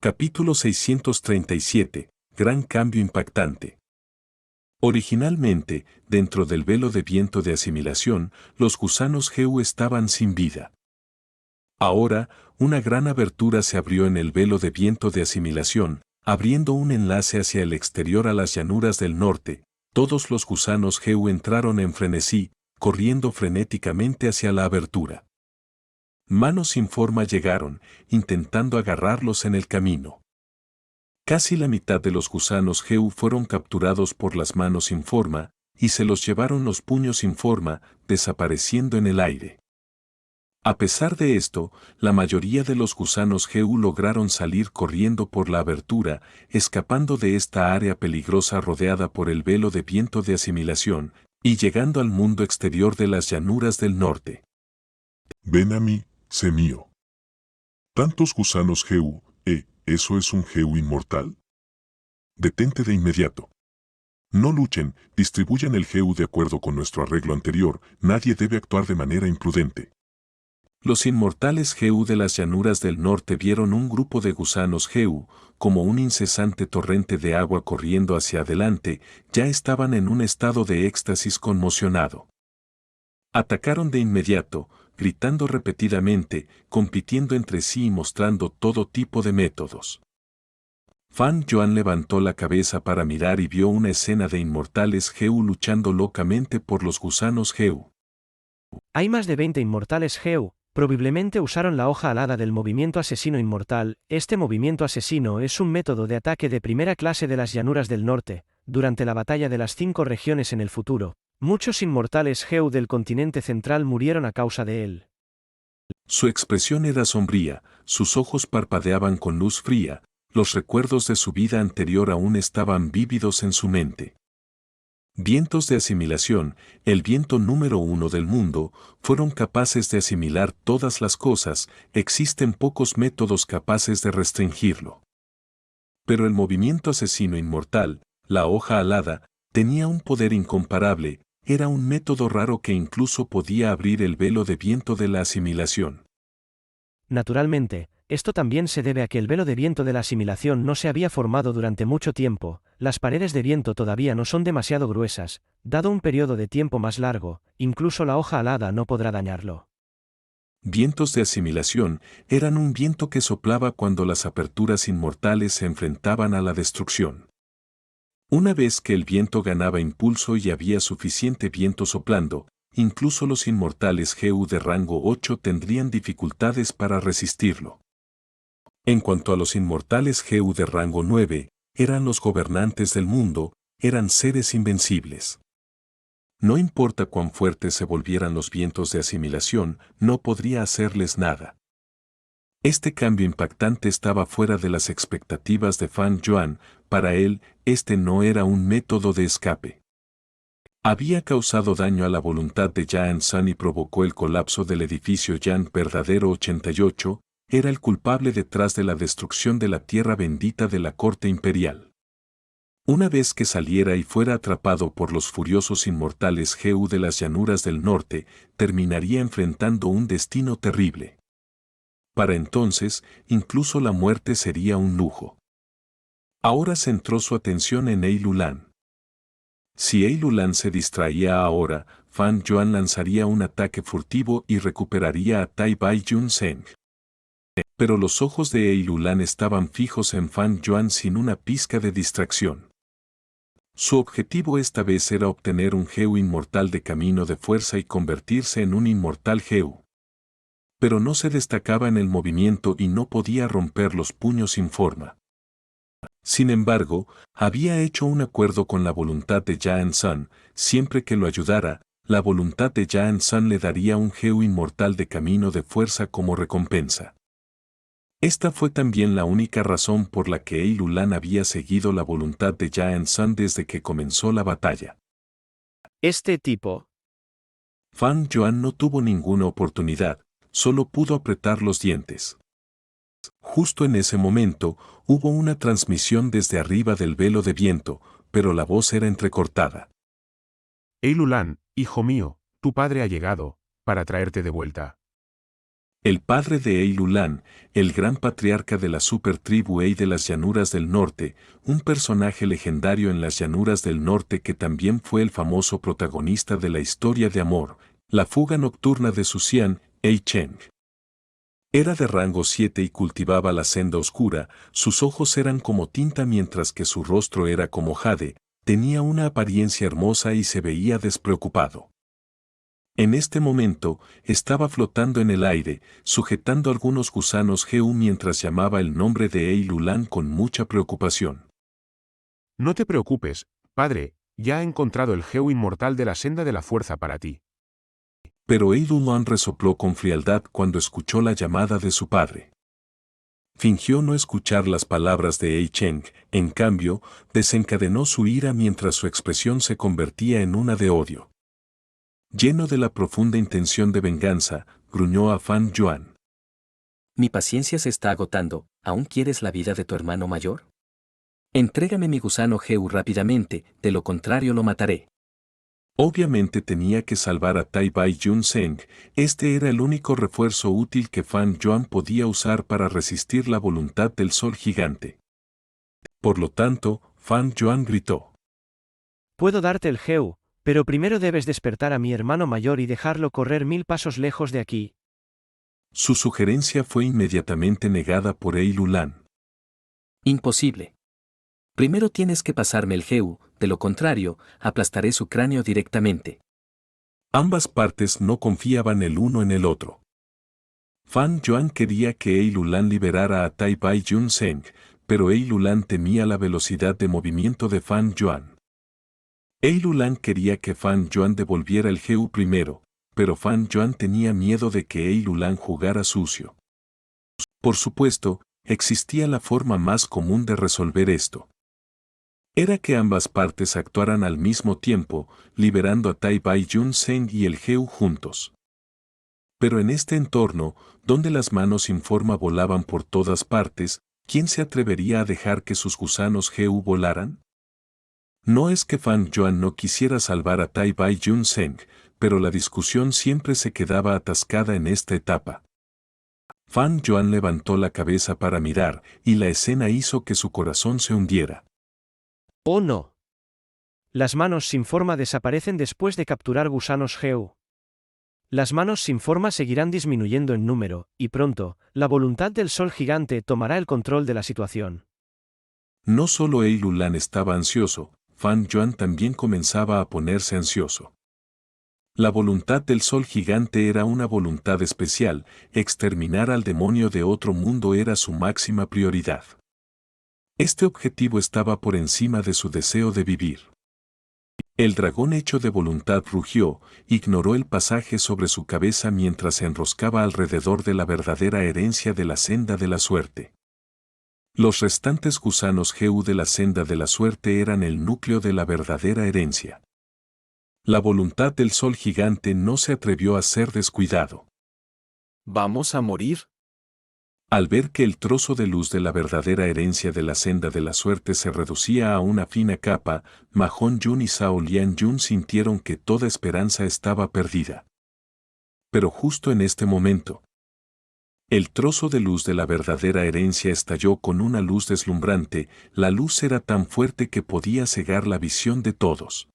Capítulo 637. Gran cambio impactante. Originalmente, dentro del velo de viento de asimilación, los gusanos Heu estaban sin vida. Ahora, una gran abertura se abrió en el velo de viento de asimilación, abriendo un enlace hacia el exterior a las llanuras del norte. Todos los gusanos Heu entraron en frenesí, corriendo frenéticamente hacia la abertura. Manos sin forma llegaron, intentando agarrarlos en el camino. Casi la mitad de los gusanos Heu fueron capturados por las manos sin forma, y se los llevaron los puños sin forma, desapareciendo en el aire. A pesar de esto, la mayoría de los gusanos Heu lograron salir corriendo por la abertura, escapando de esta área peligrosa rodeada por el velo de viento de asimilación, y llegando al mundo exterior de las llanuras del norte. Ven a mí, sé mío. Tantos gusanos Heu, ¿eso es un Heu inmortal? Detente de inmediato. No luchen, distribuyan el Heu de acuerdo con nuestro arreglo anterior, nadie debe actuar de manera imprudente. Los inmortales Heu de las llanuras del norte vieron un grupo de gusanos Heu, como un incesante torrente de agua corriendo hacia adelante, ya estaban en un estado de éxtasis conmocionado. Atacaron de inmediato, gritando repetidamente, compitiendo entre sí y mostrando todo tipo de métodos. Fan Yuan levantó la cabeza para mirar y vio una escena de inmortales Heu luchando locamente por los gusanos Heu. Hay más de 20 inmortales Heu, probablemente usaron la hoja alada del movimiento asesino inmortal. Este movimiento asesino es un método de ataque de primera clase de las llanuras del norte, durante la batalla de las 5 regiones en el futuro. Muchos inmortales Heu del continente central murieron a causa de él. Su expresión era sombría, sus ojos parpadeaban con luz fría, los recuerdos de su vida anterior aún estaban vívidos en su mente. Vientos de asimilación, el viento número 1 del mundo, fueron capaces de asimilar todas las cosas, existen pocos métodos capaces de restringirlo. Pero el movimiento asesino inmortal, la hoja alada, tenía un poder incomparable, era un método raro que incluso podía abrir el velo de viento de la asimilación. Naturalmente, esto también se debe a que el velo de viento de la asimilación no se había formado durante mucho tiempo, las paredes de viento todavía no son demasiado gruesas, dado un periodo de tiempo más largo, incluso la hoja alada no podrá dañarlo. Vientos de asimilación eran un viento que soplaba cuando las aperturas inmortales se enfrentaban a la destrucción. Una vez que el viento ganaba impulso y había suficiente viento soplando, incluso los inmortales Heu de rango 8 tendrían dificultades para resistirlo. En cuanto a los inmortales Heu de rango 9, eran los gobernantes del mundo, eran seres invencibles. No importa cuán fuertes se volvieran los vientos de asimilación, no podría hacerles nada. Este cambio impactante estaba fuera de las expectativas de Fan Yuan, para él, este no era un método de escape. Había causado daño a la voluntad de Yan San y provocó el colapso del edificio Yan verdadero 88, era el culpable detrás de la destrucción de la tierra bendita de la corte imperial. Una vez que saliera y fuera atrapado por los furiosos inmortales Heu de las llanuras del norte, terminaría enfrentando un destino terrible. Para entonces, incluso la muerte sería un lujo. Ahora centró su atención en Eilulan. Si Eilulan se distraía ahora, Fan Yuan lanzaría un ataque furtivo y recuperaría a Tai Bai Yun Zeng. Pero los ojos de Eilulan estaban fijos en Fan Yuan sin una pizca de distracción. Su objetivo esta vez era obtener un Heu inmortal de camino de fuerza y convertirse en un inmortal Heu. Pero no se destacaba en el movimiento y no podía romper los puños sin forma. Sin embargo, había hecho un acuerdo con la voluntad de Yan San, siempre que lo ayudara, la voluntad de Yan San le daría un Heu inmortal de camino de fuerza como recompensa. Esta fue también la única razón por la que Eilulan había seguido la voluntad de Yan San desde que comenzó la batalla. Este tipo. Fan Yuan no tuvo ninguna oportunidad, solo pudo apretar los dientes. Justo en ese momento, hubo una transmisión desde arriba del velo de viento, pero la voz era entrecortada. Eilulan, hijo mío, tu padre ha llegado, para traerte de vuelta. El padre de Eilulan, el gran patriarca de la supertribu Ei de las llanuras del norte, un personaje legendario en las llanuras del norte que también fue el famoso protagonista de la historia de amor, la fuga nocturna de Suxian, Ei Cheng. Era de rango 7 y cultivaba la senda oscura, sus ojos eran como tinta mientras que su rostro era como jade, tenía una apariencia hermosa y se veía despreocupado. En este momento, estaba flotando en el aire, sujetando algunos gusanos Geu mientras llamaba el nombre de Eilulan con mucha preocupación. No te preocupes, padre, ya he encontrado el Geu inmortal de la senda de la fuerza para ti. Pero Eilulan resopló con frialdad cuando escuchó la llamada de su padre. Fingió no escuchar las palabras de Ei Cheng, en cambio, desencadenó su ira mientras su expresión se convertía en una de odio. Lleno de la profunda intención de venganza, gruñó a Fan Yuan. Mi paciencia se está agotando, ¿aún quieres la vida de tu hermano mayor? Entrégame mi gusano Geu rápidamente, de lo contrario lo mataré. Obviamente tenía que salvar a Tai Bai Yun Seng, este era el único refuerzo útil que Fan Yuan podía usar para resistir la voluntad del sol gigante. Por lo tanto, Fan Yuan gritó. Puedo darte el Geu, pero primero debes despertar a mi hermano mayor y dejarlo correr 1000 pasos lejos de aquí. Su sugerencia fue inmediatamente negada por Eilulan. Imposible. Primero tienes que pasarme el Geu, de lo contrario, aplastaré su cráneo directamente. Ambas partes no confiaban el uno en el otro. Fan Yuan quería que Eilulan liberara a Tai Bai Yun Seng, pero Eilulan temía la velocidad de movimiento de Fan Yuan. Eilulan quería que Fan Yuan devolviera el Geu primero, pero Fan Yuan tenía miedo de que Eilulan jugara sucio. Por supuesto, existía la forma más común de resolver esto. Era que ambas partes actuaran al mismo tiempo, liberando a Tai Bai Yun Seng y el Geu juntos. Pero en este entorno, donde las manos sin forma volaban por todas partes, ¿quién se atrevería a dejar que sus gusanos Geu volaran? No es que Fan Yuan no quisiera salvar a Tai Bai Yun Seng, pero la discusión siempre se quedaba atascada en esta etapa. Fan Yuan levantó la cabeza para mirar, y la escena hizo que su corazón se hundiera. ¡Oh no! Las manos sin forma desaparecen después de capturar gusanos Geu. Las manos sin forma seguirán disminuyendo en número, y pronto, la voluntad del sol gigante tomará el control de la situación. No solo Eilulan estaba ansioso, Fan Yuan también comenzaba a ponerse ansioso. La voluntad del sol gigante era una voluntad especial, exterminar al demonio de otro mundo era su máxima prioridad. Este objetivo estaba por encima de su deseo de vivir. El dragón hecho de voluntad rugió, ignoró el pasaje sobre su cabeza mientras se enroscaba alrededor de la verdadera herencia de la senda de la suerte. Los restantes gusanos Geu de la senda de la suerte eran el núcleo de la verdadera herencia. La voluntad del sol gigante no se atrevió a ser descuidado. ¿Vamos a morir? Al ver que el trozo de luz de la verdadera herencia de la senda de la suerte se reducía a una fina capa, Ma Hong-yun y Zhao Lian-yun sintieron que toda esperanza estaba perdida. Pero justo en este momento, el trozo de luz de la verdadera herencia estalló con una luz deslumbrante, la luz era tan fuerte que podía cegar la visión de todos.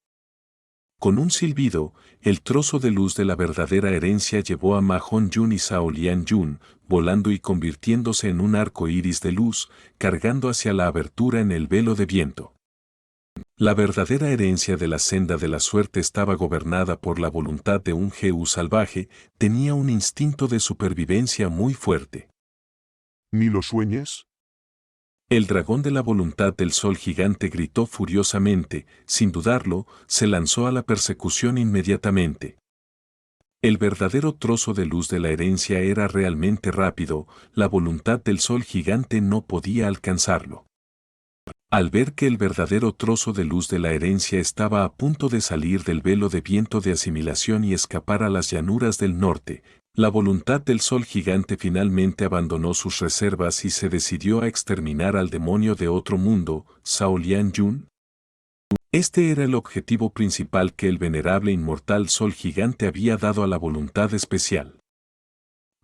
Con un silbido, el trozo de luz de la verdadera herencia llevó a Ma Hong-yun y Zhao Lian-yun, volando y convirtiéndose en un arco iris de luz, cargando hacia la abertura en el velo de viento. La verdadera herencia de la senda de la suerte estaba gobernada por la voluntad de un Geu salvaje, tenía un instinto de supervivencia muy fuerte. ¿Ni lo sueñes? El dragón de la voluntad del sol gigante gritó furiosamente, sin dudarlo, se lanzó a la persecución inmediatamente. El verdadero trozo de luz de la herencia era realmente rápido, la voluntad del sol gigante no podía alcanzarlo. Al ver que el verdadero trozo de luz de la herencia estaba a punto de salir del velo de viento de asimilación y escapar a las llanuras del norte, la voluntad del sol gigante finalmente abandonó sus reservas y se decidió a exterminar al demonio de otro mundo, Zhao Lian-yun. Este era el objetivo principal que el venerable inmortal Sol Gigante había dado a la voluntad especial.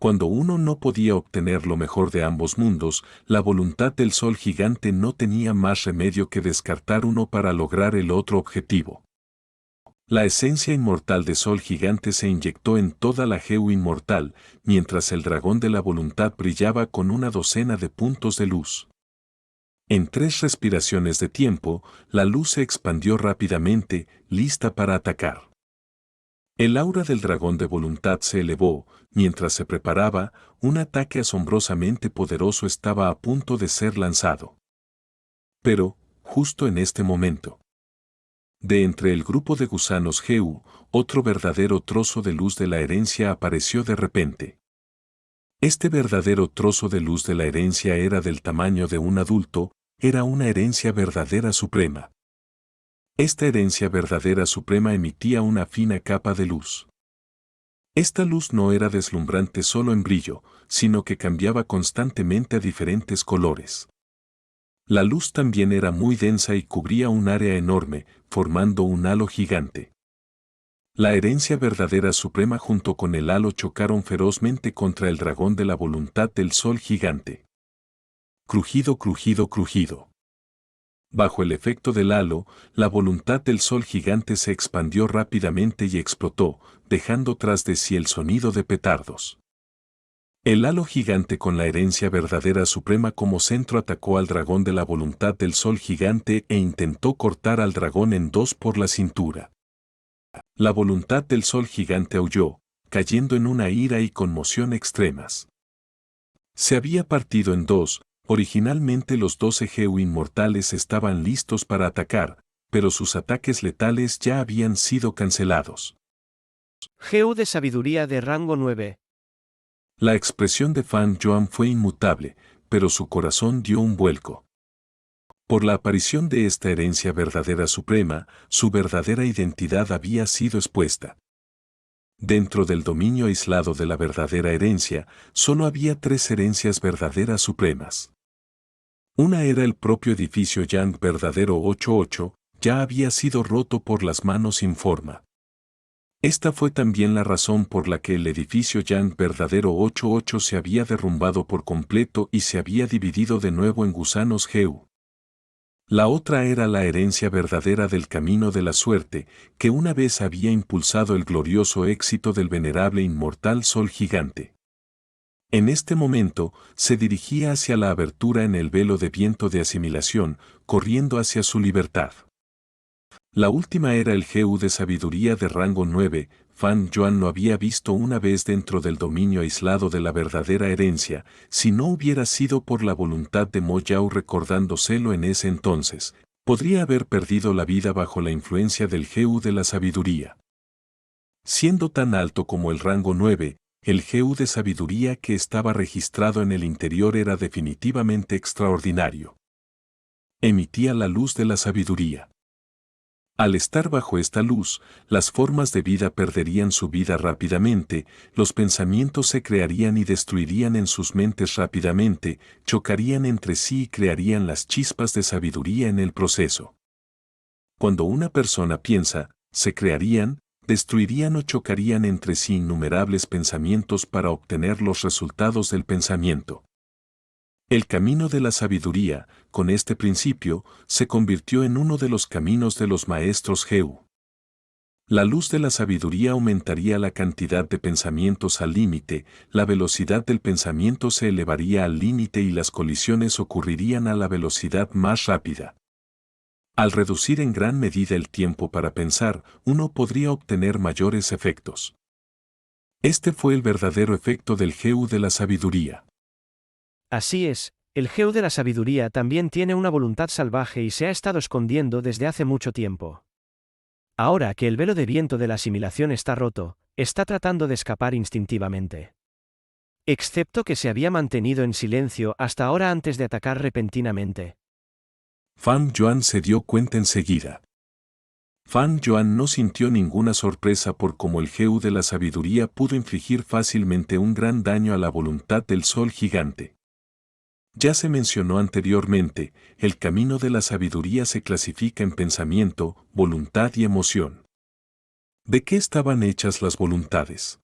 Cuando uno no podía obtener lo mejor de ambos mundos, la voluntad del Sol Gigante no tenía más remedio que descartar uno para lograr el otro objetivo. La esencia inmortal de Sol Gigante se inyectó en toda la Heu inmortal, mientras el dragón de la voluntad brillaba con una docena de puntos de luz. En 3 respiraciones de tiempo, la luz se expandió rápidamente, lista para atacar. El aura del dragón de voluntad se elevó, mientras se preparaba, un ataque asombrosamente poderoso estaba a punto de ser lanzado. Pero, justo en este momento, de entre el grupo de gusanos Heu, otro verdadero trozo de luz de la herencia apareció de repente. Este verdadero trozo de luz de la herencia era del tamaño de un adulto, era una herencia verdadera suprema. Esta herencia verdadera suprema emitía una fina capa de luz. Esta luz no era deslumbrante solo en brillo, sino que cambiaba constantemente a diferentes colores. La luz también era muy densa y cubría un área enorme, formando un halo gigante. La herencia verdadera suprema junto con el halo chocaron ferozmente contra el dragón de la voluntad del Sol Gigante. Crujido, crujido, crujido. Bajo el efecto del halo, la voluntad del Sol Gigante se expandió rápidamente y explotó, dejando tras de sí el sonido de petardos. El halo gigante con la herencia verdadera suprema como centro atacó al dragón de la voluntad del Sol Gigante e intentó cortar al dragón en 2 por la cintura. La voluntad del Sol Gigante aulló, cayendo en una ira y conmoción extremas. Se había partido en 2. Originalmente los 12 Heu inmortales estaban listos para atacar, pero sus ataques letales ya habían sido cancelados. Heu de sabiduría de rango 9. La expresión de Fan Yuan fue inmutable, pero su corazón dio un vuelco. Por la aparición de esta herencia verdadera suprema, su verdadera identidad había sido expuesta. Dentro del dominio aislado de la verdadera herencia, solo había 3 herencias verdaderas supremas. Una era el propio edificio Yang verdadero 88, ya había sido roto por las manos sin forma. Esta fue también la razón por la que el edificio Yang verdadero 88 se había derrumbado por completo y se había dividido de nuevo en gusanos Heu. La otra era la herencia verdadera del camino de la suerte, que una vez había impulsado el glorioso éxito del venerable inmortal Sol Gigante. En este momento, se dirigía hacia la abertura en el velo de viento de asimilación, corriendo hacia su libertad. La última era el Heu de sabiduría de rango 9, Fan Yuan no había visto una vez dentro del dominio aislado de la verdadera herencia, si no hubiera sido por la voluntad de Mo Yao recordándoselo en ese entonces, podría haber perdido la vida bajo la influencia del Heu de la sabiduría. Siendo tan alto como el rango 9, el Heu de sabiduría que estaba registrado en el interior era definitivamente extraordinario. Emitía la luz de la sabiduría. Al estar bajo esta luz, las formas de vida perderían su vida rápidamente, los pensamientos se crearían y destruirían en sus mentes rápidamente, chocarían entre sí y crearían las chispas de sabiduría en el proceso. Cuando una persona piensa, se crearían, destruirían o chocarían entre sí innumerables pensamientos para obtener los resultados del pensamiento. El camino de la sabiduría, con este principio, se convirtió en uno de los caminos de los maestros Heu. La luz de la sabiduría aumentaría la cantidad de pensamientos al límite, la velocidad del pensamiento se elevaría al límite y las colisiones ocurrirían a la velocidad más rápida. Al reducir en gran medida el tiempo para pensar, uno podría obtener mayores efectos. Este fue el verdadero efecto del Heu de la sabiduría. Así es, el Heu de la sabiduría también tiene una voluntad salvaje y se ha estado escondiendo desde hace mucho tiempo. Ahora que el velo de viento de la asimilación está roto, está tratando de escapar instintivamente. Excepto que se había mantenido en silencio hasta ahora antes de atacar repentinamente. Fan Yuan se dio cuenta enseguida. Fan Yuan no sintió ninguna sorpresa por cómo el Heu de la sabiduría pudo infligir fácilmente un gran daño a la voluntad del Sol Gigante. Ya se mencionó anteriormente, el camino de la sabiduría se clasifica en pensamiento, voluntad y emoción. ¿De qué estaban hechas las voluntades?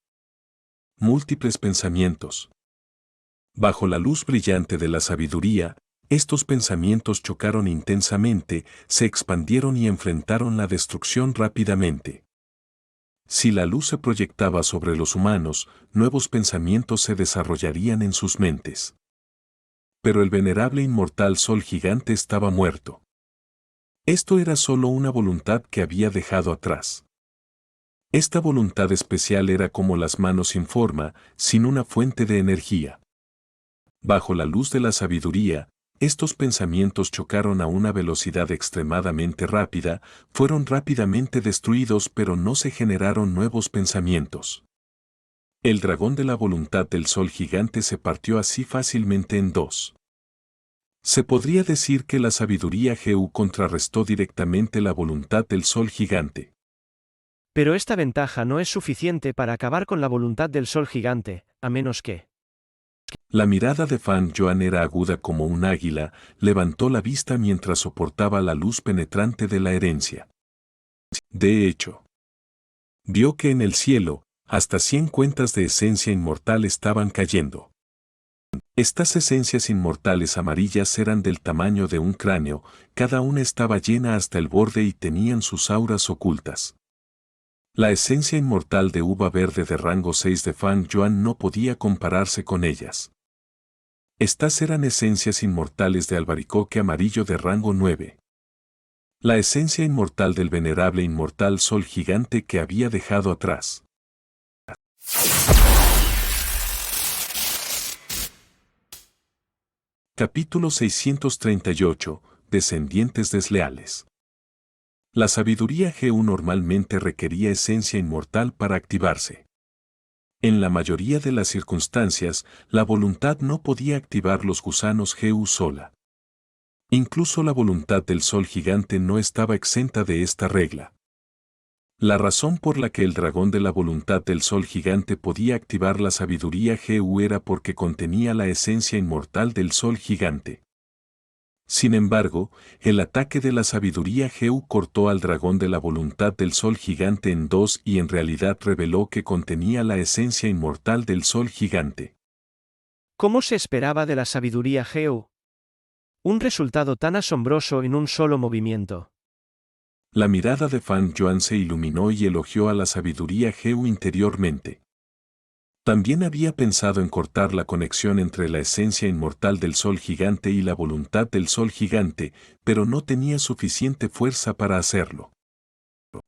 Múltiples pensamientos. Bajo la luz brillante de la sabiduría, estos pensamientos chocaron intensamente, se expandieron y enfrentaron la destrucción rápidamente. Si la luz se proyectaba sobre los humanos, nuevos pensamientos se desarrollarían en sus mentes. Pero el venerable inmortal sol gigante estaba muerto. Esto era solo una voluntad que había dejado atrás. Esta voluntad especial era como las manos sin forma, sin una fuente de energía. Bajo la luz de la sabiduría, estos pensamientos chocaron a una velocidad extremadamente rápida, fueron rápidamente destruidos pero no se generaron nuevos pensamientos. El dragón de la voluntad del sol gigante se partió así fácilmente en dos. Se podría decir que la sabiduría Heu contrarrestó directamente la voluntad del sol gigante. Pero esta ventaja no es suficiente para acabar con la voluntad del sol gigante, a menos que... La mirada de Fan Yuan era aguda como un águila, levantó la vista mientras soportaba la luz penetrante de la herencia. De hecho, vio que en el cielo, hasta 100 cuentas de esencia inmortal estaban cayendo. Estas esencias inmortales amarillas eran del tamaño de un cráneo, cada una estaba llena hasta el borde y tenían sus auras ocultas. La esencia inmortal de uva verde de rango 6 de Fan Yuan no podía compararse con ellas. Estas eran esencias inmortales de albaricoque amarillo de rango 9. La esencia inmortal del venerable inmortal sol gigante que había dejado atrás. Capítulo 638. Descendientes desleales. La sabiduría Heu normalmente requería esencia inmortal para activarse. En la mayoría de las circunstancias, la voluntad no podía activar los gusanos Heu sola. Incluso la voluntad del sol gigante no estaba exenta de esta regla. La razón por la que el dragón de la voluntad del sol gigante podía activar la sabiduría Heu era porque contenía la esencia inmortal del sol gigante. Sin embargo, el ataque de la sabiduría Heu cortó al dragón de la voluntad del sol gigante en dos y en realidad reveló que contenía la esencia inmortal del sol gigante. ¿Cómo se esperaba de la sabiduría Heu? Un resultado tan asombroso en un solo movimiento. La mirada de Fan Yuan se iluminó y elogió a la sabiduría Heu interiormente. También había pensado en cortar la conexión entre la esencia inmortal del sol gigante y la voluntad del sol gigante, pero no tenía suficiente fuerza para hacerlo.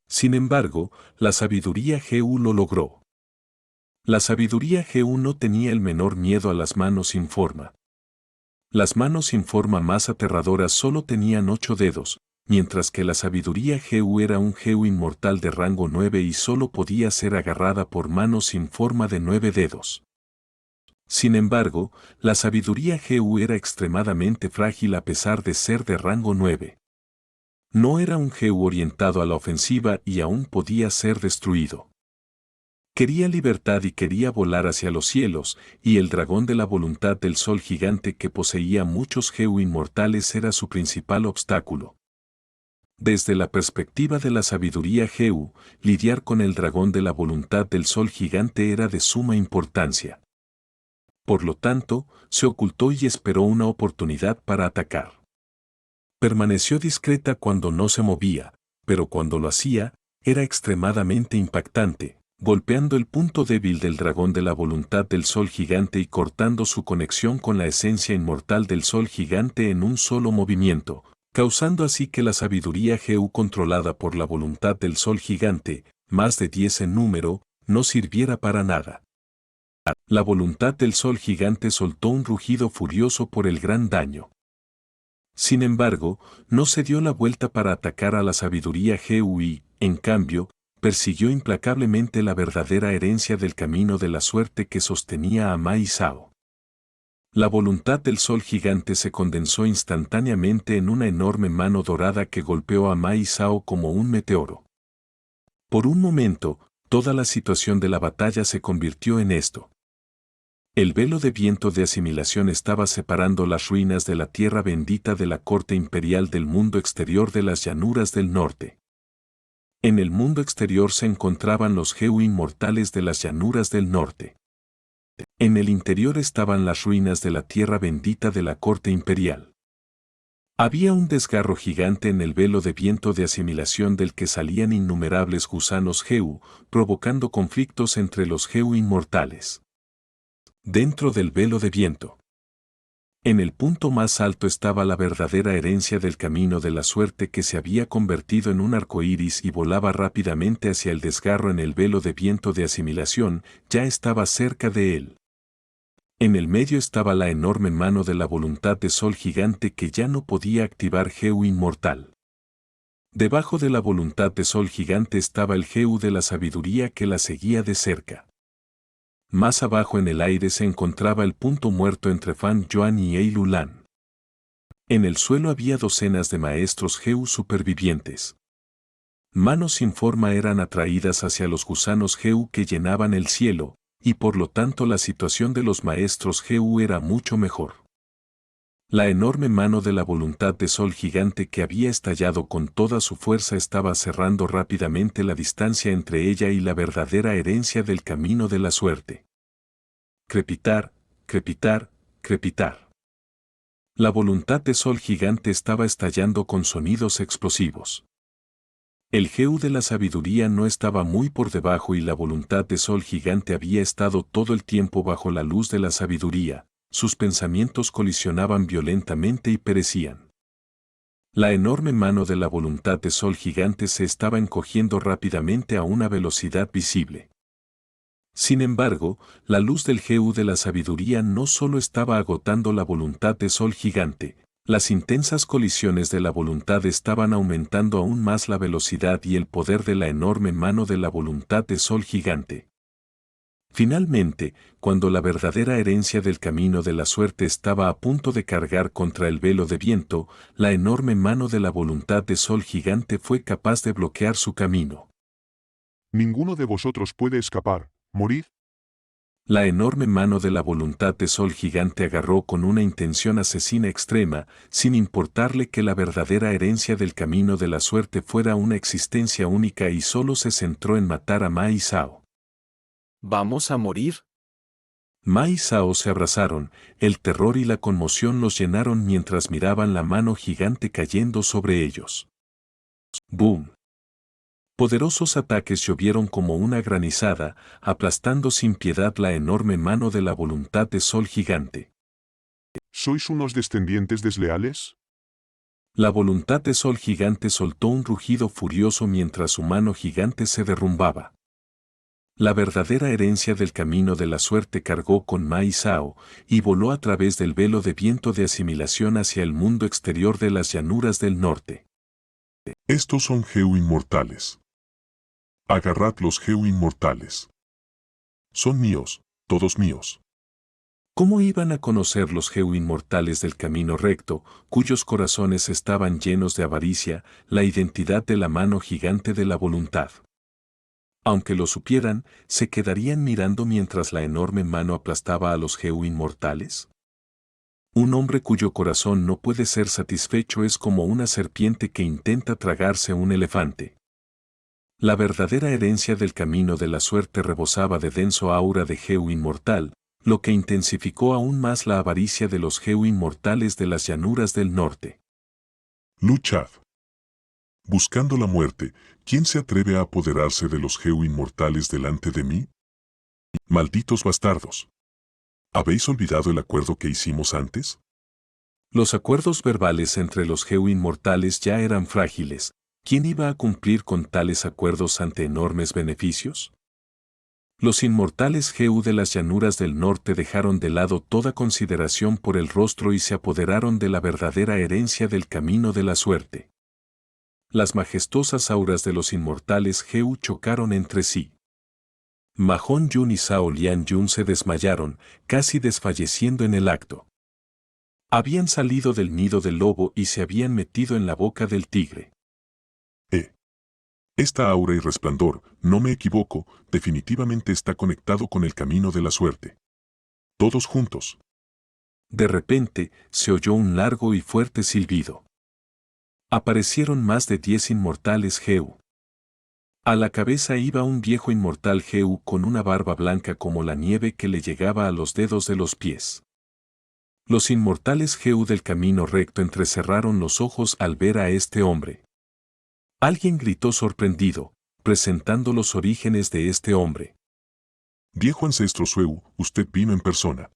Sin embargo, la sabiduría Heu lo logró. La sabiduría Heu no tenía el menor miedo a las manos sin forma. Las manos sin forma más aterradoras solo tenían 8 dedos, mientras que la sabiduría Heu era un Heu inmortal de rango 9 y solo podía ser agarrada por manos sin forma de 9 dedos. Sin embargo, la sabiduría Heu era extremadamente frágil a pesar de ser de rango 9. No era un Heu orientado a la ofensiva y aún podía ser destruido. Quería libertad y quería volar hacia los cielos, y el dragón de la voluntad del sol gigante que poseía muchos Heu inmortales era su principal obstáculo. Desde la perspectiva de la sabiduría Heu, lidiar con el dragón de la voluntad del sol gigante era de suma importancia. Por lo tanto, se ocultó y esperó una oportunidad para atacar. Permaneció discreta cuando no se movía, pero cuando lo hacía, era extremadamente impactante, golpeando el punto débil del dragón de la voluntad del sol gigante y cortando su conexión con la esencia inmortal del sol gigante en un solo movimiento, causando así que la sabiduría Heu controlada por la voluntad del sol gigante, más de 10 en número, no sirviera para nada. La voluntad del sol gigante soltó un rugido furioso por el gran daño. Sin embargo, no se dio la vuelta para atacar a la sabiduría Heu y, en cambio, persiguió implacablemente la verdadera herencia del camino de la suerte que sostenía a Mai Sao. La voluntad del sol gigante se condensó instantáneamente en una enorme mano dorada que golpeó a Mai Sao como un meteoro. Por un momento, toda la situación de la batalla se convirtió en esto. El velo de viento de asimilación estaba separando las ruinas de la tierra bendita de la corte imperial del mundo exterior de las llanuras del norte. En el mundo exterior se encontraban los Heu inmortales de las llanuras del norte. En el interior estaban las ruinas de la tierra bendita de la corte imperial. Había un desgarro gigante en el velo de viento de asimilación del que salían innumerables gusanos Heu, provocando conflictos entre los Heu inmortales. Dentro del velo de viento. En el punto más alto estaba la verdadera herencia del camino de la suerte que se había convertido en un arco iris y volaba rápidamente hacia el desgarro en el velo de viento de asimilación, ya estaba cerca de él. En el medio estaba la enorme mano de la voluntad de sol gigante que ya no podía activar Heu inmortal. Debajo de la voluntad de sol gigante estaba el Heu de la sabiduría que la seguía de cerca. Más abajo en el aire se encontraba el punto muerto entre Fan Yuan y Ei Lulan. En el suelo había docenas de maestros Heu supervivientes. Manos sin forma eran atraídas hacia los gusanos Heu que llenaban el cielo, y por lo tanto la situación de los maestros Heu era mucho mejor. La enorme mano de la voluntad de sol gigante que había estallado con toda su fuerza estaba cerrando rápidamente la distancia entre ella y la verdadera herencia del camino de la suerte. Crepitar, crepitar, crepitar. La voluntad de sol gigante estaba estallando con sonidos explosivos. El Heu de la sabiduría no estaba muy por debajo y la voluntad de sol gigante había estado todo el tiempo bajo la luz de la sabiduría, sus pensamientos colisionaban violentamente y perecían. La enorme mano de la voluntad de sol gigante se estaba encogiendo rápidamente a una velocidad visible. Sin embargo, la luz del Heu de la sabiduría no solo estaba agotando la voluntad de sol gigante, las intensas colisiones de la voluntad estaban aumentando aún más la velocidad y el poder de la enorme mano de la voluntad de sol gigante. Finalmente, cuando la verdadera herencia del camino de la suerte estaba a punto de cargar contra el velo de viento, la enorme mano de la voluntad de sol gigante fue capaz de bloquear su camino. Ninguno de vosotros puede escapar, morid. La enorme mano de la voluntad de sol gigante agarró con una intención asesina extrema, sin importarle que la verdadera herencia del camino de la suerte fuera una existencia única y solo se centró en matar a Ma y Sao. Vamos a morir. Ma y Sao se abrazaron, el terror y la conmoción los llenaron mientras miraban la mano gigante cayendo sobre ellos. ¡Boom! Poderosos ataques llovieron como una granizada, aplastando sin piedad la enorme mano de la voluntad de sol gigante. ¿Sois unos descendientes desleales? La voluntad de sol gigante soltó un rugido furioso mientras su mano gigante se derrumbaba. La verdadera herencia del camino de la suerte cargó con Ma y Sao, y voló a través del velo de viento de asimilación hacia el mundo exterior de las llanuras del norte. Estos son Heu inmortales. Agarrad los Heu inmortales. Son míos, todos míos. ¿Cómo iban a conocer los Heu inmortales del camino recto, cuyos corazones estaban llenos de avaricia, la identidad de la mano gigante de la voluntad? Aunque lo supieran, ¿se quedarían mirando mientras la enorme mano aplastaba a los Heu inmortales? Un hombre cuyo corazón no puede ser satisfecho es como una serpiente que intenta tragarse un elefante. La verdadera herencia del camino de la suerte rebosaba de denso aura de Heu inmortal, lo que intensificó aún más la avaricia de los Heu inmortales de las llanuras del norte. Luchad. Buscando la muerte, ¿quién se atreve a apoderarse de los Heu inmortales delante de mí? Malditos bastardos. ¿Habéis olvidado el acuerdo que hicimos antes? Los acuerdos verbales entre los Heu inmortales ya eran frágiles. ¿Quién iba a cumplir con tales acuerdos ante enormes beneficios? Los inmortales Heu de las llanuras del norte dejaron de lado toda consideración por el rostro y se apoderaron de la verdadera herencia del camino de la suerte. Las majestuosas auras de los inmortales Heu chocaron entre sí. Mahon Yun y Sao Lian Yun se desmayaron, casi desfalleciendo en el acto. Habían salido del nido del lobo y se habían metido en la boca del tigre. Esta aura y resplandor, no me equivoco, definitivamente está conectado con el camino de la suerte. Todos juntos. De repente, se oyó un largo y fuerte silbido. Aparecieron más de 10 inmortales Heu. A la cabeza iba un viejo inmortal Heu con una barba blanca como la nieve que le llegaba a los dedos de los pies. Los inmortales Heu del camino recto entrecerraron los ojos al ver a este hombre. Alguien gritó sorprendido, presentando los orígenes de este hombre. Viejo ancestro Sueu, usted vino en persona.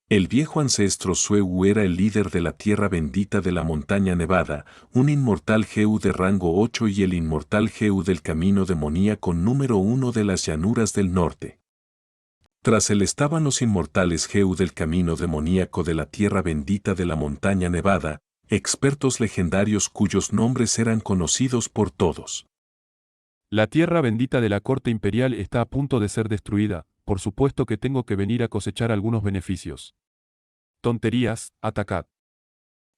El viejo ancestro Sueu era el líder de la tierra bendita de la montaña nevada, un inmortal Heu de rango 8 y el inmortal Heu del camino demoníaco número 1 de las llanuras del norte. Tras él estaban los inmortales Heu del camino demoníaco de la tierra bendita de la montaña nevada, expertos legendarios cuyos nombres eran conocidos por todos. La tierra bendita de la corte imperial está a punto de ser destruida, por supuesto que tengo que venir a cosechar algunos beneficios. Tonterías, atacad.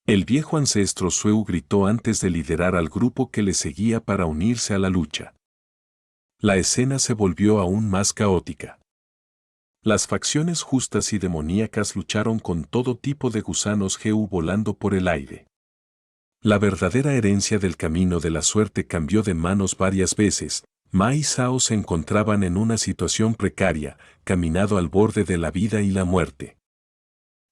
El viejo ancestro Sueu gritó antes de liderar al grupo que le seguía para unirse a la lucha. La escena se volvió aún más caótica. Las facciones justas y demoníacas lucharon con todo tipo de gusanos Heu volando por el aire. La verdadera herencia del camino de la suerte cambió de manos varias veces. Ma y Sao se encontraban en una situación precaria, caminado al borde de la vida y la muerte.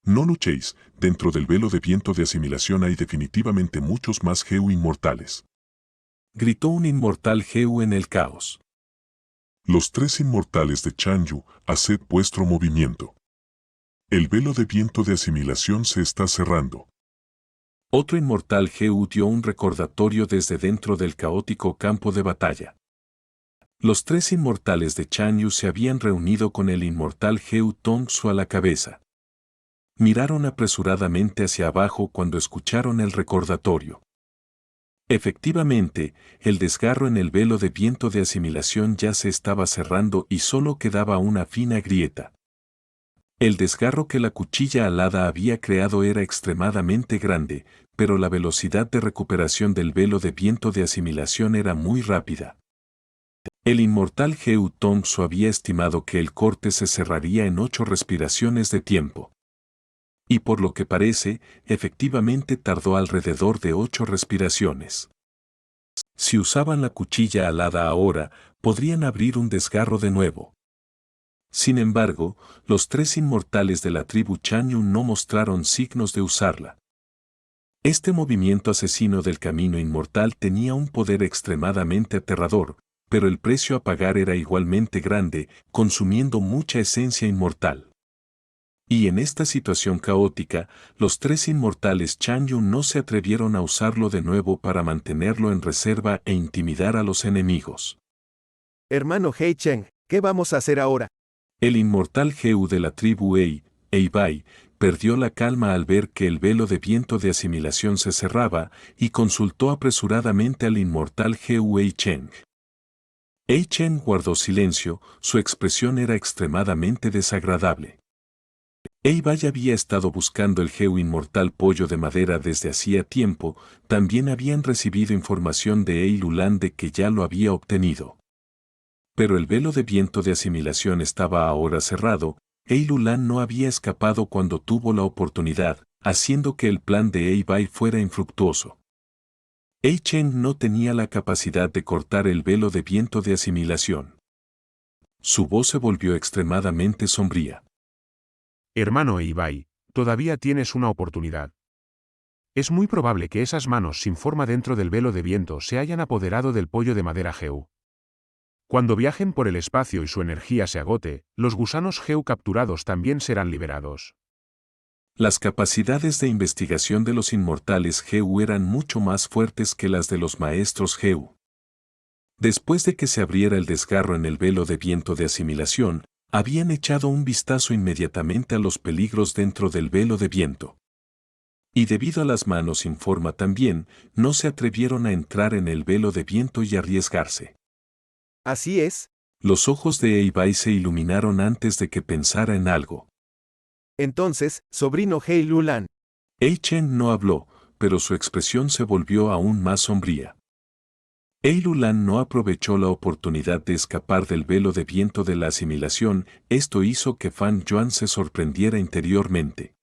No luchéis, dentro del velo de viento de asimilación hay definitivamente muchos más Heu inmortales. Gritó un inmortal Heu en el caos. Los 3 inmortales de Chanyu, haced vuestro movimiento. El velo de viento de asimilación se está cerrando. Otro inmortal Heu dio un recordatorio desde dentro del caótico campo de batalla. Los 3 inmortales de Chanyu se habían reunido con el inmortal Heu Tongsu a la cabeza. Miraron apresuradamente hacia abajo cuando escucharon el recordatorio. Efectivamente, el desgarro en el velo de viento de asimilación ya se estaba cerrando y solo quedaba una fina grieta. El desgarro que la cuchilla alada había creado era extremadamente grande, pero la velocidad de recuperación del velo de viento de asimilación era muy rápida. El inmortal Heu Tongsu había estimado que el corte se cerraría en 8 respiraciones de tiempo. Y por lo que parece, efectivamente tardó alrededor de 8 respiraciones. Si usaban la cuchilla alada ahora, podrían abrir un desgarro de nuevo. Sin embargo, los 3 inmortales de la tribu Chanyu no mostraron signos de usarla. Este movimiento asesino del camino inmortal tenía un poder extremadamente aterrador, pero el precio a pagar era igualmente grande, consumiendo mucha esencia inmortal. Y en esta situación caótica, los 3 inmortales Chanyu no se atrevieron a usarlo de nuevo para mantenerlo en reserva e intimidar a los enemigos. Hermano Hei Cheng, ¿qué vamos a hacer ahora? El inmortal Heu de la tribu Eibai, perdió la calma al ver que el velo de viento de asimilación se cerraba y consultó apresuradamente al inmortal Heu Eicheng. Eicheng guardó silencio, su expresión era extremadamente desagradable. Eibai había estado buscando el Heu inmortal pollo de madera desde hacía tiempo, también habían recibido información de Eilulan de que ya lo había obtenido. Pero el velo de viento de asimilación estaba ahora cerrado, Eilulan no había escapado cuando tuvo la oportunidad, haciendo que el plan de Eibai fuera infructuoso. Eicheng no tenía la capacidad de cortar el velo de viento de asimilación. Su voz se volvió extremadamente sombría. Hermano Eibai, todavía tienes una oportunidad. Es muy probable que esas manos sin forma dentro del velo de viento se hayan apoderado del pollo de madera Heu. Cuando viajen por el espacio y su energía se agote, los gusanos Heu capturados también serán liberados. Las capacidades de investigación de los inmortales Heu eran mucho más fuertes que las de los maestros Heu. Después de que se abriera el desgarro en el velo de viento de asimilación, habían echado un vistazo inmediatamente a los peligros dentro del velo de viento. Y debido a las manos sin forma también, no se atrevieron a entrar en el velo de viento y arriesgarse. Así es. Los ojos de Eibai se iluminaron antes de que pensara en algo. Entonces, sobrino Hei Lulan. Eichen no habló, pero su expresión se volvió aún más sombría. Eilulan no aprovechó la oportunidad de escapar del velo de viento de la asimilación, esto hizo que Fan Yuan se sorprendiera interiormente.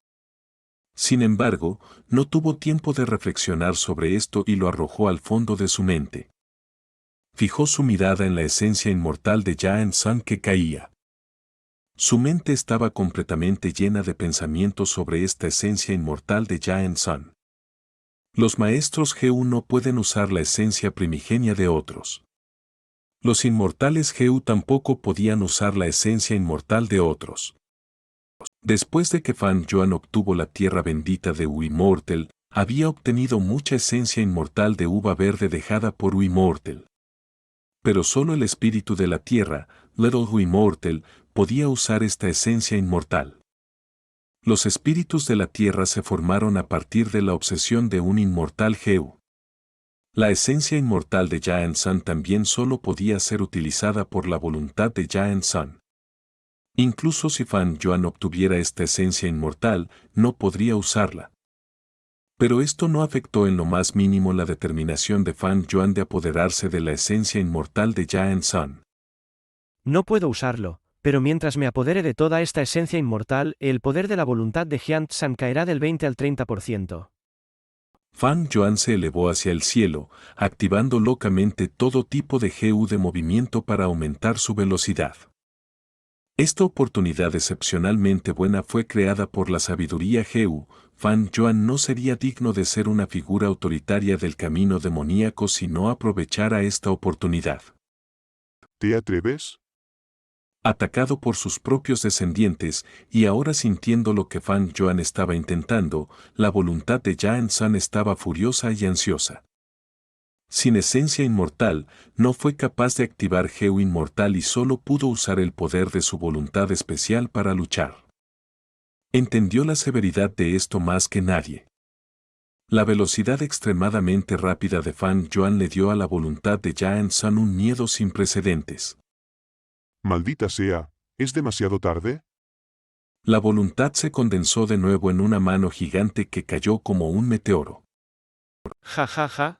Sin embargo, no tuvo tiempo de reflexionar sobre esto y lo arrojó al fondo de su mente. Fijó su mirada en la esencia inmortal de Yaen San que caía. Su mente estaba completamente llena de pensamientos sobre esta esencia inmortal de Yaen San. Los maestros Geu no pueden usar la esencia primigenia de otros. Los inmortales Geu tampoco podían usar la esencia inmortal de otros. Después de que Fan Yuan obtuvo la tierra bendita de Uimmortal, había obtenido mucha esencia inmortal de uva verde dejada por Uimmortal. Pero solo el espíritu de la tierra, Little Uimmortal, podía usar esta esencia inmortal. Los espíritus de la tierra se formaron a partir de la obsesión de un inmortal Geu. La esencia inmortal de Yaen San también solo podía ser utilizada por la voluntad de Yaen San. Incluso si Fan Yuan obtuviera esta esencia inmortal, no podría usarla. Pero esto no afectó en lo más mínimo la determinación de Fan Yuan de apoderarse de la esencia inmortal de Yaen San. No puedo usarlo, pero mientras me apodere de toda esta esencia inmortal, el poder de la voluntad de Jian San caerá del 20 al 30%. Fan Yuan se elevó hacia el cielo, activando locamente todo tipo de GU de movimiento para aumentar su velocidad. Esta oportunidad excepcionalmente buena fue creada por la sabiduría GU. Fan Yuan no sería digno de ser una figura autoritaria del camino demoníaco si no aprovechara esta oportunidad. ¿Te atreves? Atacado por sus propios descendientes, y ahora sintiendo lo que Fan Yuan estaba intentando, la voluntad de Yaen San estaba furiosa y ansiosa. Sin esencia inmortal, no fue capaz de activar Geu inmortal y solo pudo usar el poder de su voluntad especial para luchar. Entendió la severidad de esto más que nadie. La velocidad extremadamente rápida de Fan Yuan le dio a la voluntad de Yaen San un miedo sin precedentes. Maldita sea, ¿es demasiado tarde? La voluntad se condensó de nuevo en una mano gigante que cayó como un meteoro. Ja ja ja.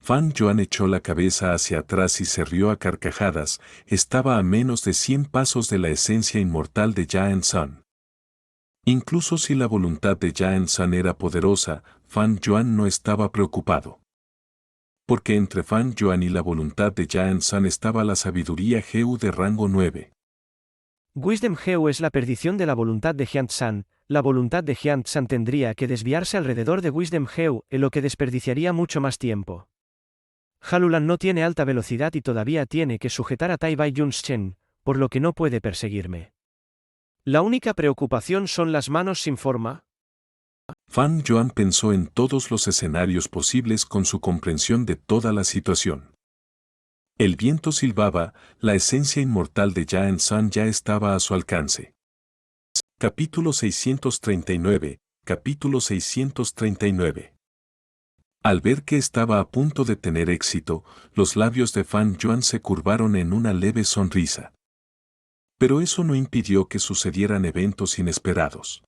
Fan Yuan echó la cabeza hacia atrás y se rió a carcajadas, estaba a menos de 100 pasos de la esencia inmortal de Yaen San. Incluso si la voluntad de Yaen San era poderosa, Fan Yuan no estaba preocupado. Porque entre Fan Yuan y la voluntad de Yaen San estaba la sabiduría Geu de rango 9. Wisdom Geu es la perdición de la voluntad de Jian San. La voluntad de Jian San tendría que desviarse alrededor de Wisdom Geu, en lo que desperdiciaría mucho más tiempo. Halulan no tiene alta velocidad y todavía tiene que sujetar a Tai Bai Yunchen, por lo que no puede perseguirme. La única preocupación son las manos sin forma. Fan Yuan pensó en todos los escenarios posibles con su comprensión de toda la situación. El viento silbaba, la esencia inmortal de Yaen San ya estaba a su alcance. Capítulo 639, capítulo 639. Al ver que estaba a punto de tener éxito, los labios de Fan Yuan se curvaron en una leve sonrisa. Pero eso no impidió que sucedieran eventos inesperados.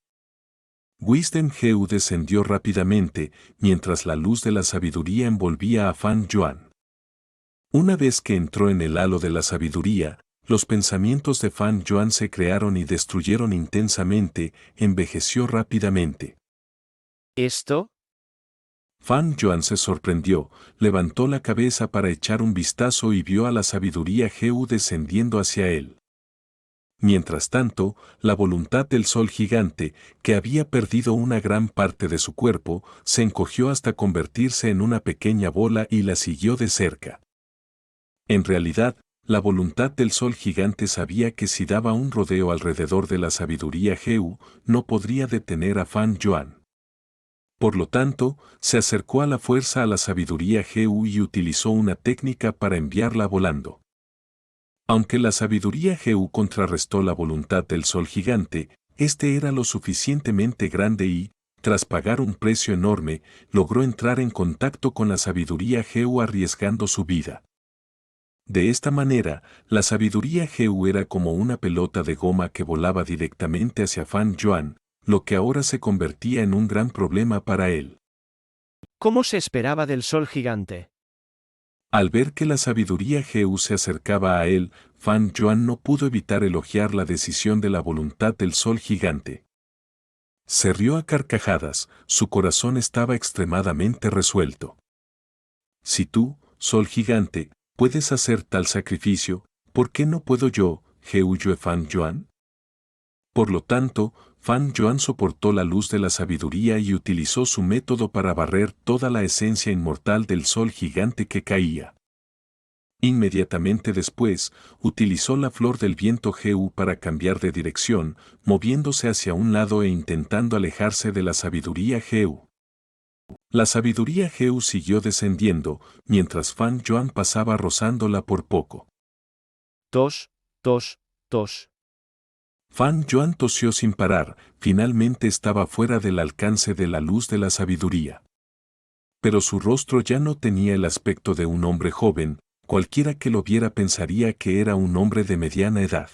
Wisdom Geu descendió rápidamente, mientras la luz de la sabiduría envolvía a Fan Yuan. Una vez que entró en el halo de la sabiduría, los pensamientos de Fan Yuan se crearon y destruyeron intensamente, envejeció rápidamente. ¿Esto? Fan Yuan se sorprendió, levantó la cabeza para echar un vistazo y vio a la sabiduría Geu descendiendo hacia él. Mientras tanto, la voluntad del sol gigante, que había perdido una gran parte de su cuerpo, se encogió hasta convertirse en una pequeña bola y la siguió de cerca. En realidad, la voluntad del sol gigante sabía que si daba un rodeo alrededor de la sabiduría Geu, no podría detener a Fan Yuan. Por lo tanto, se acercó a la fuerza a la sabiduría Geu y utilizó una técnica para enviarla volando. Aunque la sabiduría Geu contrarrestó la voluntad del sol gigante, este era lo suficientemente grande y, tras pagar un precio enorme, logró entrar en contacto con la sabiduría Geu arriesgando su vida. De esta manera, la sabiduría Geu era como una pelota de goma que volaba directamente hacia Fan Yuan, lo que ahora se convertía en un gran problema para él. ¿Cómo se esperaba del sol gigante? Al ver que la sabiduría Heu se acercaba a él, Fan Yuan no pudo evitar elogiar la decisión de la voluntad del sol gigante. Se rió a carcajadas, su corazón estaba extremadamente resuelto. Si tú, sol gigante, puedes hacer tal sacrificio, ¿por qué no puedo yo, Heu Yue Fan Yuan? Por lo tanto, Fan Yuan soportó la luz de la sabiduría y utilizó su método para barrer toda la esencia inmortal del sol gigante que caía. Inmediatamente después, utilizó la flor del viento Heu para cambiar de dirección, moviéndose hacia un lado e intentando alejarse de la sabiduría Heu. La sabiduría Heu siguió descendiendo, mientras Fan Yuan pasaba rozándola por poco. Tos, tos, tos. Fan Yuan tosió sin parar, finalmente estaba fuera del alcance de la luz de la sabiduría. Pero su rostro ya no tenía el aspecto de un hombre joven, cualquiera que lo viera pensaría que era un hombre de mediana edad.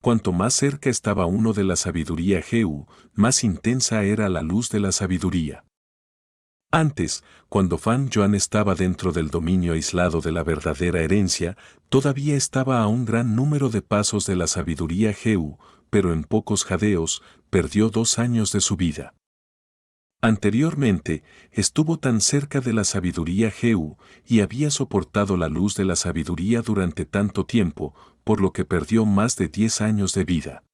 Cuanto más cerca estaba uno de la sabiduría Heu, más intensa era la luz de la sabiduría. Antes, cuando Fan Yuan estaba dentro del dominio aislado de la verdadera herencia, todavía estaba a un gran número de pasos de la sabiduría Heu, pero en pocos jadeos, perdió 2 años de su vida. Anteriormente, estuvo tan cerca de la sabiduría Heu, y había soportado la luz de la sabiduría durante tanto tiempo, por lo que perdió más de 10 años de vida.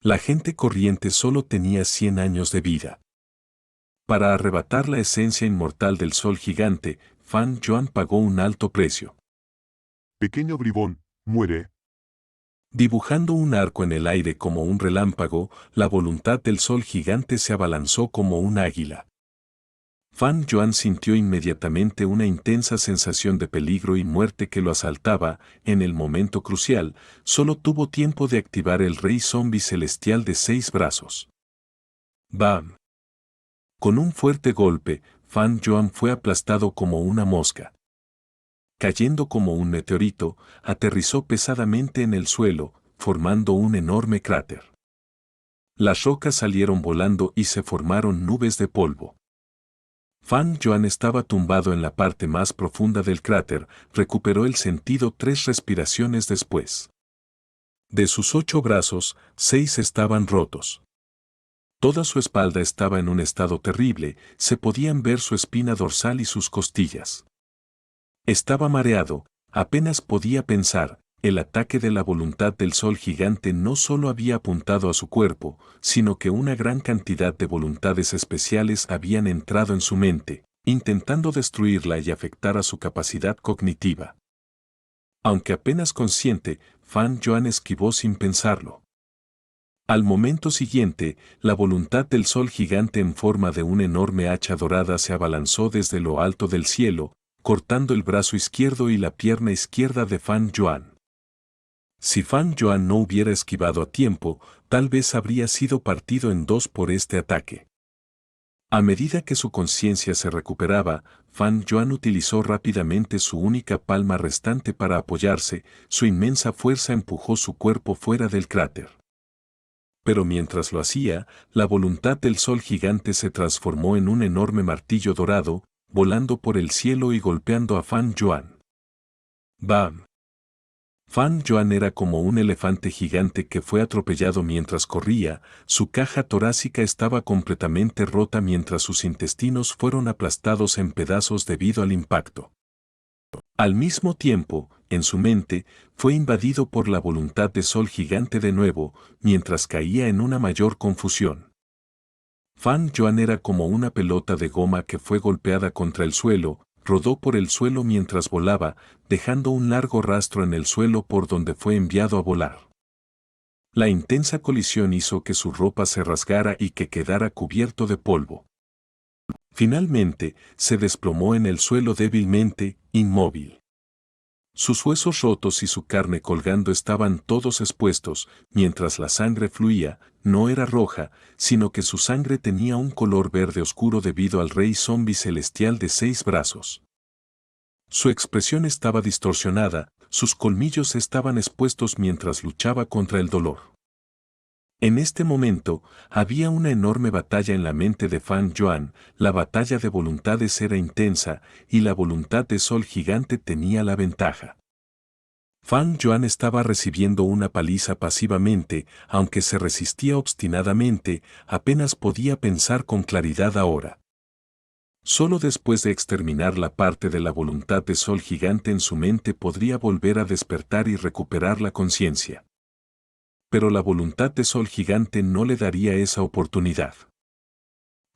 La gente corriente solo tenía 100 años de vida. Para arrebatar la esencia inmortal del sol gigante, Fan Yuan pagó un alto precio. Pequeño bribón, muere. Dibujando un arco en el aire como un relámpago, la voluntad del sol gigante se abalanzó como un águila. Fan Yuan sintió inmediatamente una intensa sensación de peligro y muerte que lo asaltaba. En el momento crucial, solo tuvo tiempo de activar el rey zombie celestial de 6 brazos. ¡Bam! Con un fuerte golpe, Fan Yuan fue aplastado como una mosca. Cayendo como un meteorito, aterrizó pesadamente en el suelo, formando un enorme cráter. Las rocas salieron volando y se formaron nubes de polvo. Fan Yuan estaba tumbado en la parte más profunda del cráter, recuperó el sentido 3 respiraciones después. De sus 8 brazos, 6 estaban rotos. Toda su espalda estaba en un estado terrible, se podían ver su espina dorsal y sus costillas. Estaba mareado, apenas podía pensar. El ataque de la voluntad del sol gigante no solo había apuntado a su cuerpo, sino que una gran cantidad de voluntades especiales habían entrado en su mente, intentando destruirla y afectar a su capacidad cognitiva. Aunque apenas consciente, Fan Yuan esquivó sin pensarlo. Al momento siguiente, la voluntad del sol gigante en forma de una enorme hacha dorada se abalanzó desde lo alto del cielo, cortando el brazo izquierdo y la pierna izquierda de Fan Yuan. Si Fan Yuan no hubiera esquivado a tiempo, tal vez habría sido partido en 2 por este ataque. A medida que su conciencia se recuperaba, Fan Yuan utilizó rápidamente su única palma restante para apoyarse, su inmensa fuerza empujó su cuerpo fuera del cráter. Pero mientras lo hacía, la voluntad del sol gigante se transformó en un enorme martillo dorado, volando por el cielo y golpeando a Fan Yuan. ¡Bam! Fan Yuan era como un elefante gigante que fue atropellado mientras corría, su caja torácica estaba completamente rota mientras sus intestinos fueron aplastados en pedazos debido al impacto. Al mismo tiempo, en su mente, fue invadido por la voluntad de sol gigante de nuevo, mientras caía en una mayor confusión. Fan Yuan era como una pelota de goma que fue golpeada contra el suelo, rodó por el suelo mientras volaba, dejando un largo rastro en el suelo por donde fue enviado a volar. La intensa colisión hizo que su ropa se rasgara y que quedara cubierto de polvo. Finalmente, se desplomó en el suelo débilmente, inmóvil. Sus huesos rotos y su carne colgando estaban todos expuestos, mientras la sangre fluía, no era roja, sino que su sangre tenía un color verde oscuro debido al rey zombie celestial de 6 brazos. Su expresión estaba distorsionada, sus colmillos estaban expuestos mientras luchaba contra el dolor. En este momento, había una enorme batalla en la mente de Fan Yuan, la batalla de voluntades era intensa, y la voluntad de Sol Gigante tenía la ventaja. Fan Yuan estaba recibiendo una paliza pasivamente, aunque se resistía obstinadamente, apenas podía pensar con claridad ahora. Solo después de exterminar la parte de la voluntad de Sol Gigante en su mente podría volver a despertar y recuperar la conciencia. Pero la voluntad de Sol Gigante no le daría esa oportunidad.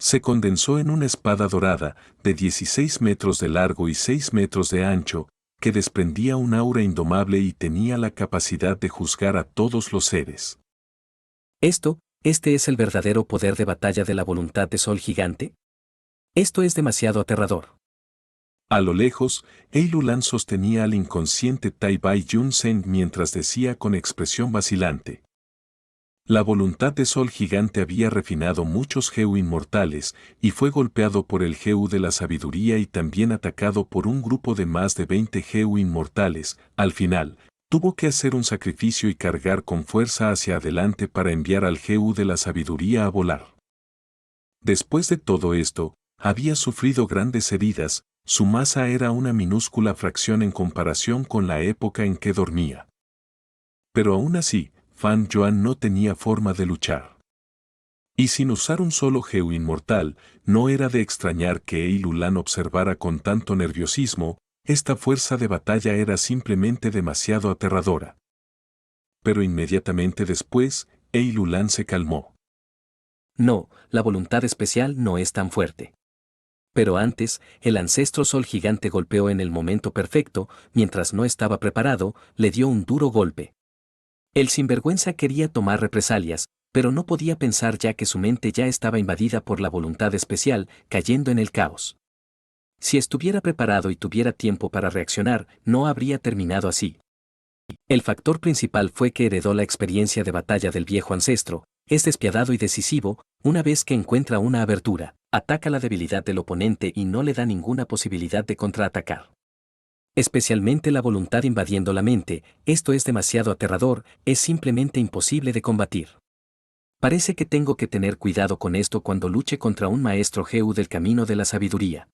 Se condensó en una espada dorada, de 16 metros de largo y 6 metros de ancho, que desprendía un aura indomable y tenía la capacidad de juzgar a todos los seres. ¿Este es el verdadero poder de batalla de la voluntad de Sol Gigante? Esto es demasiado aterrador. A lo lejos, Eilulan sostenía al inconsciente Tai Bai Yun Sen mientras decía con expresión vacilante. La voluntad de Sol Gigante había refinado muchos Heu inmortales, y fue golpeado por el Heu de la sabiduría y también atacado por un grupo de más de 20 Heu inmortales. Al final, tuvo que hacer un sacrificio y cargar con fuerza hacia adelante para enviar al Heu de la sabiduría a volar. Después de todo esto, había sufrido grandes heridas, su masa era una minúscula fracción en comparación con la época en que dormía. Pero aún así, Fan Yuan no tenía forma de luchar. Y sin usar un solo Heu inmortal, no era de extrañar que Eilulan observara con tanto nerviosismo, esta fuerza de batalla era simplemente demasiado aterradora. Pero inmediatamente después, Eilulan se calmó. No, la voluntad especial no es tan fuerte. Pero antes, el ancestro Sol Gigante golpeó en el momento perfecto, mientras no estaba preparado, le dio un duro golpe. El sinvergüenza quería tomar represalias, pero no podía pensar ya que su mente ya estaba invadida por la voluntad especial, cayendo en el caos. Si estuviera preparado y tuviera tiempo para reaccionar, no habría terminado así. El factor principal fue que heredó la experiencia de batalla del viejo ancestro, es despiadado y decisivo, una vez que encuentra una abertura, ataca la debilidad del oponente y no le da ninguna posibilidad de contraatacar. Especialmente la voluntad invadiendo la mente, esto es demasiado aterrador, es simplemente imposible de combatir. Parece que tengo que tener cuidado con esto cuando luche contra un maestro Heu del camino de la sabiduría.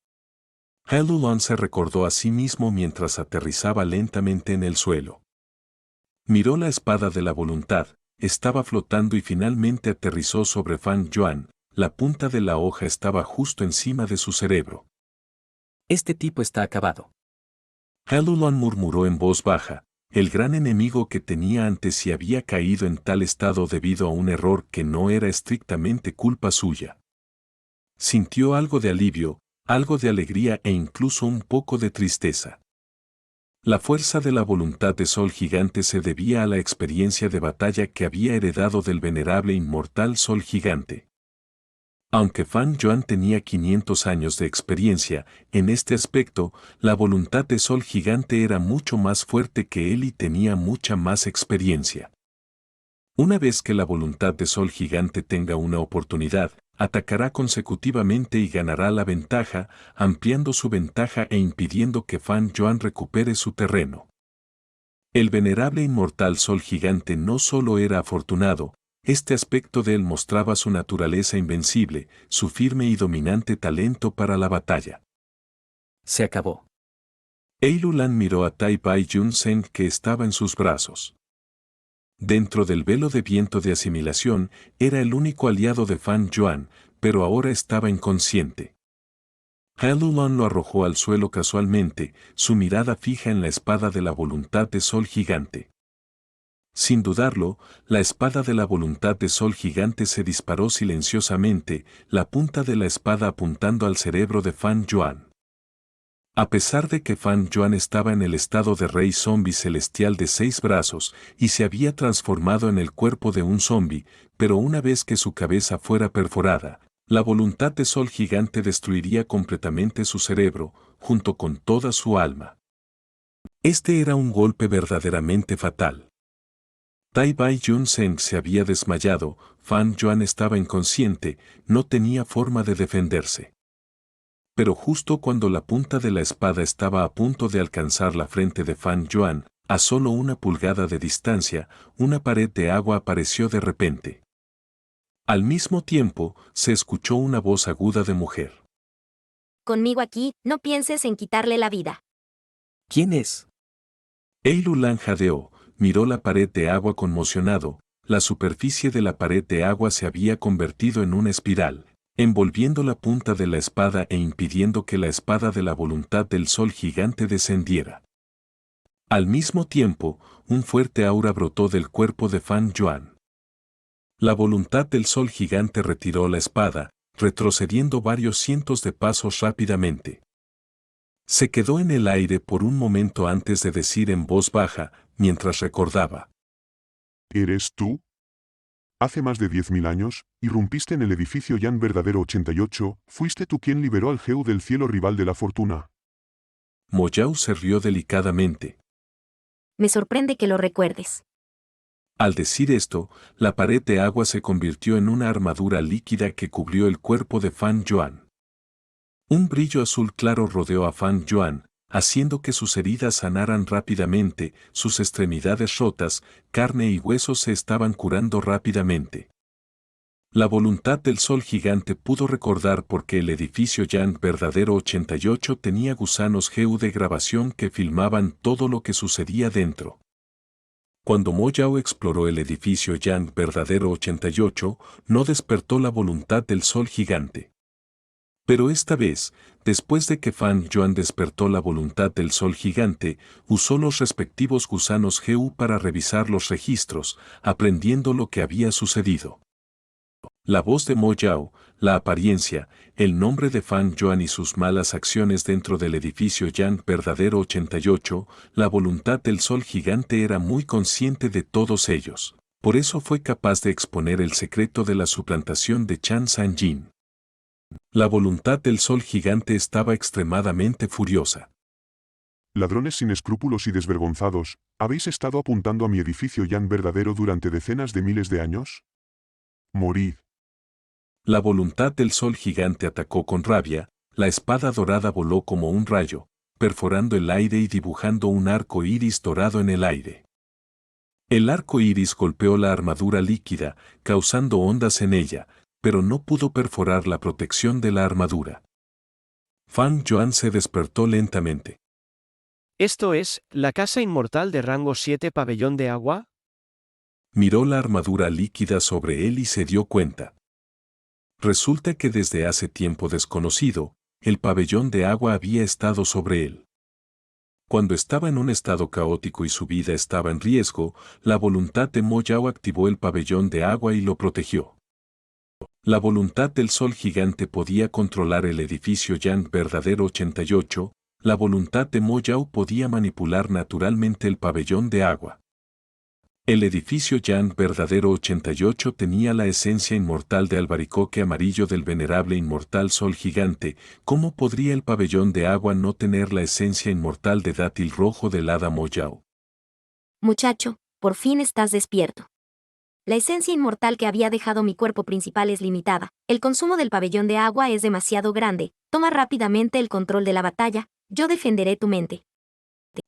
Eilulan se recordó a sí mismo mientras aterrizaba lentamente en el suelo. Miró la espada de la voluntad, estaba flotando y finalmente aterrizó sobre Fan Yuan, la punta de la hoja estaba justo encima de su cerebro. Este tipo está acabado. Eilulan murmuró en voz baja, el gran enemigo que tenía antes y había caído en tal estado debido a un error que no era estrictamente culpa suya. Sintió algo de alivio, algo de alegría e incluso un poco de tristeza. La fuerza de la voluntad de Sol Gigante se debía a la experiencia de batalla que había heredado del venerable inmortal Sol Gigante. Aunque Fan Yuan tenía 500 años de experiencia, en este aspecto, la voluntad de Sol Gigante era mucho más fuerte que él y tenía mucha más experiencia. Una vez que la voluntad de Sol Gigante tenga una oportunidad, atacará consecutivamente y ganará la ventaja, ampliando su ventaja e impidiendo que Fan Yuan recupere su terreno. El venerable inmortal Sol Gigante no solo era afortunado, este aspecto de él mostraba su naturaleza invencible, su firme y dominante talento para la batalla. Se acabó. Eilulan miró a Tai Bai Yun Sen que estaba en sus brazos. Dentro del velo de viento de asimilación, era el único aliado de Fan Yuan, pero ahora estaba inconsciente. Eilulan lo arrojó al suelo casualmente, su mirada fija en la espada de la voluntad de Sol Gigante. Sin dudarlo, la espada de la voluntad de Sol Gigante se disparó silenciosamente, la punta de la espada apuntando al cerebro de Fan Yuan. A pesar de que Fan Yuan estaba en el estado de rey zombie celestial de 6 brazos y se había transformado en el cuerpo de un zombie, pero una vez que su cabeza fuera perforada, la voluntad de Sol Gigante destruiría completamente su cerebro, junto con toda su alma. Este era un golpe verdaderamente fatal. Tai Bai Yun Sen se había desmayado, Fan Yuan estaba inconsciente, no tenía forma de defenderse. Pero justo cuando la punta de la espada estaba a punto de alcanzar la frente de Fan Yuan, a solo 1 pulgada de distancia, una pared de agua apareció de repente. Al mismo tiempo, se escuchó una voz aguda de mujer. Conmigo aquí, no pienses en quitarle la vida. ¿Quién es? Eilulan jadeó, miró la pared de agua conmocionado. La superficie de la pared de agua se había convertido en una espiral, envolviendo la punta de la espada e impidiendo que la espada de la voluntad del sol gigante descendiera. Al mismo tiempo, un fuerte aura brotó del cuerpo de Fan Yuan. La voluntad del sol gigante retiró la espada, retrocediendo varios cientos de pasos rápidamente. Se quedó en el aire por un momento antes de decir en voz baja, mientras recordaba. ¿Eres tú? Hace más de 10.000 años, irrumpiste en el edificio Yan Verdadero 88, fuiste tú quien liberó al Heu del cielo rival de la fortuna. Mo Yao se rió delicadamente. Me sorprende que lo recuerdes. Al decir esto, la pared de agua se convirtió en una armadura líquida que cubrió el cuerpo de Fan Yuan. Un brillo azul claro rodeó a Fan Yuan, haciendo que sus heridas sanaran rápidamente, sus extremidades rotas, carne y huesos se estaban curando rápidamente. La voluntad del sol gigante pudo recordar por qué el edificio Yan Verdadero 88 tenía gusanos Heu de grabación que filmaban todo lo que sucedía dentro. Cuando Mo Yao exploró el edificio Yan Verdadero 88, no despertó la voluntad del sol gigante. Pero esta vez, después de que Fan Yuan despertó la voluntad del sol gigante, usó los respectivos gusanos Heu para revisar los registros, aprendiendo lo que había sucedido. La voz de Mo Yao, la apariencia, el nombre de Fan Yuan y sus malas acciones dentro del edificio Yan Verdadero 88, la voluntad del sol gigante era muy consciente de todos ellos. Por eso fue capaz de exponer el secreto de la suplantación de Chan Sanjin. La voluntad del sol gigante estaba extremadamente furiosa. Ladrones sin escrúpulos y desvergonzados, ¿habéis estado apuntando a mi edificio Yan Verdadero durante decenas de miles de años? Morid. La voluntad del sol gigante atacó con rabia, la espada dorada voló como un rayo, perforando el aire y dibujando un arco iris dorado en el aire. El arco iris golpeó la armadura líquida, causando ondas en ella, pero no pudo perforar la protección de la armadura. Fan Yuan se despertó lentamente. ¿Esto es, la casa inmortal de rango 7 pabellón de agua? Miró la armadura líquida sobre él y se dio cuenta. Resulta que desde hace tiempo desconocido, el pabellón de agua había estado sobre él. Cuando estaba en un estado caótico y su vida estaba en riesgo, la voluntad de Mo Yao activó el pabellón de agua y lo protegió. La voluntad del sol gigante podía controlar el edificio Yan Verdadero 88, la voluntad de Mo Yao podía manipular naturalmente el pabellón de agua. El edificio Yan Verdadero 88 tenía la esencia inmortal de albaricoque amarillo del venerable inmortal sol gigante. ¿Cómo podría el pabellón de agua no tener la esencia inmortal de dátil rojo del hada Mo Yao? Muchacho, por fin estás despierto. La esencia inmortal que había dejado mi cuerpo principal es limitada. El consumo del pabellón de agua es demasiado grande. Toma rápidamente el control de la batalla. Yo defenderé tu mente.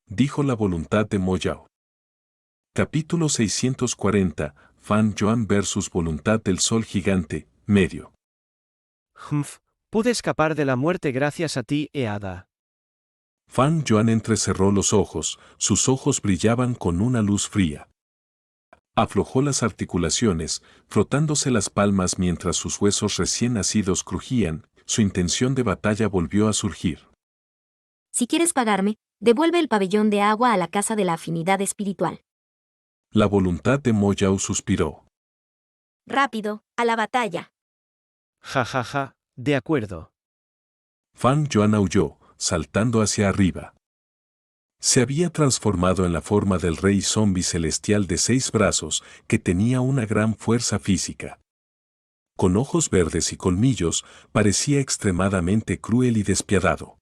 Dijo la voluntad de Mo Yao. Capítulo 640, Fan Yuan versus voluntad del sol gigante, medio. Pude escapar de la muerte gracias a ti, Hada. Fan Yuan entrecerró los ojos, sus ojos brillaban con una luz fría. Aflojó las articulaciones, frotándose las palmas mientras sus huesos recién nacidos crujían, su intención de batalla volvió a surgir. Si quieres pagarme, devuelve el pabellón de agua a la casa de la afinidad espiritual. La voluntad de Mo Yao suspiró. Rápido, a la batalla. Ja, de acuerdo. Fan Yuan aulló, saltando hacia arriba. Se había transformado en la forma del rey zombie celestial de 6 brazos, que tenía una gran fuerza física. Con ojos verdes y colmillos, parecía extremadamente cruel y despiadado.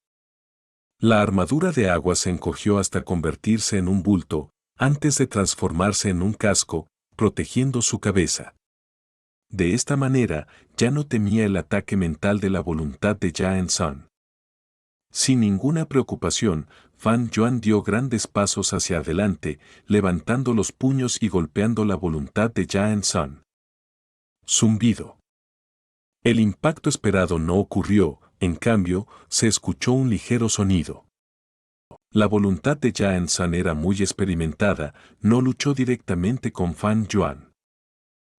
La armadura de agua se encogió hasta convertirse en un bulto, antes de transformarse en un casco, protegiendo su cabeza. De esta manera, ya no temía el ataque mental de la voluntad de Jaen Sun. Sin ninguna preocupación, Fan Yuan dio grandes pasos hacia adelante, levantando los puños y golpeando la voluntad de Jaen Sun. Zumbido. El impacto esperado no ocurrió, en cambio, se escuchó un ligero sonido. La voluntad de Yan San era muy experimentada, no luchó directamente con Fan Yuan.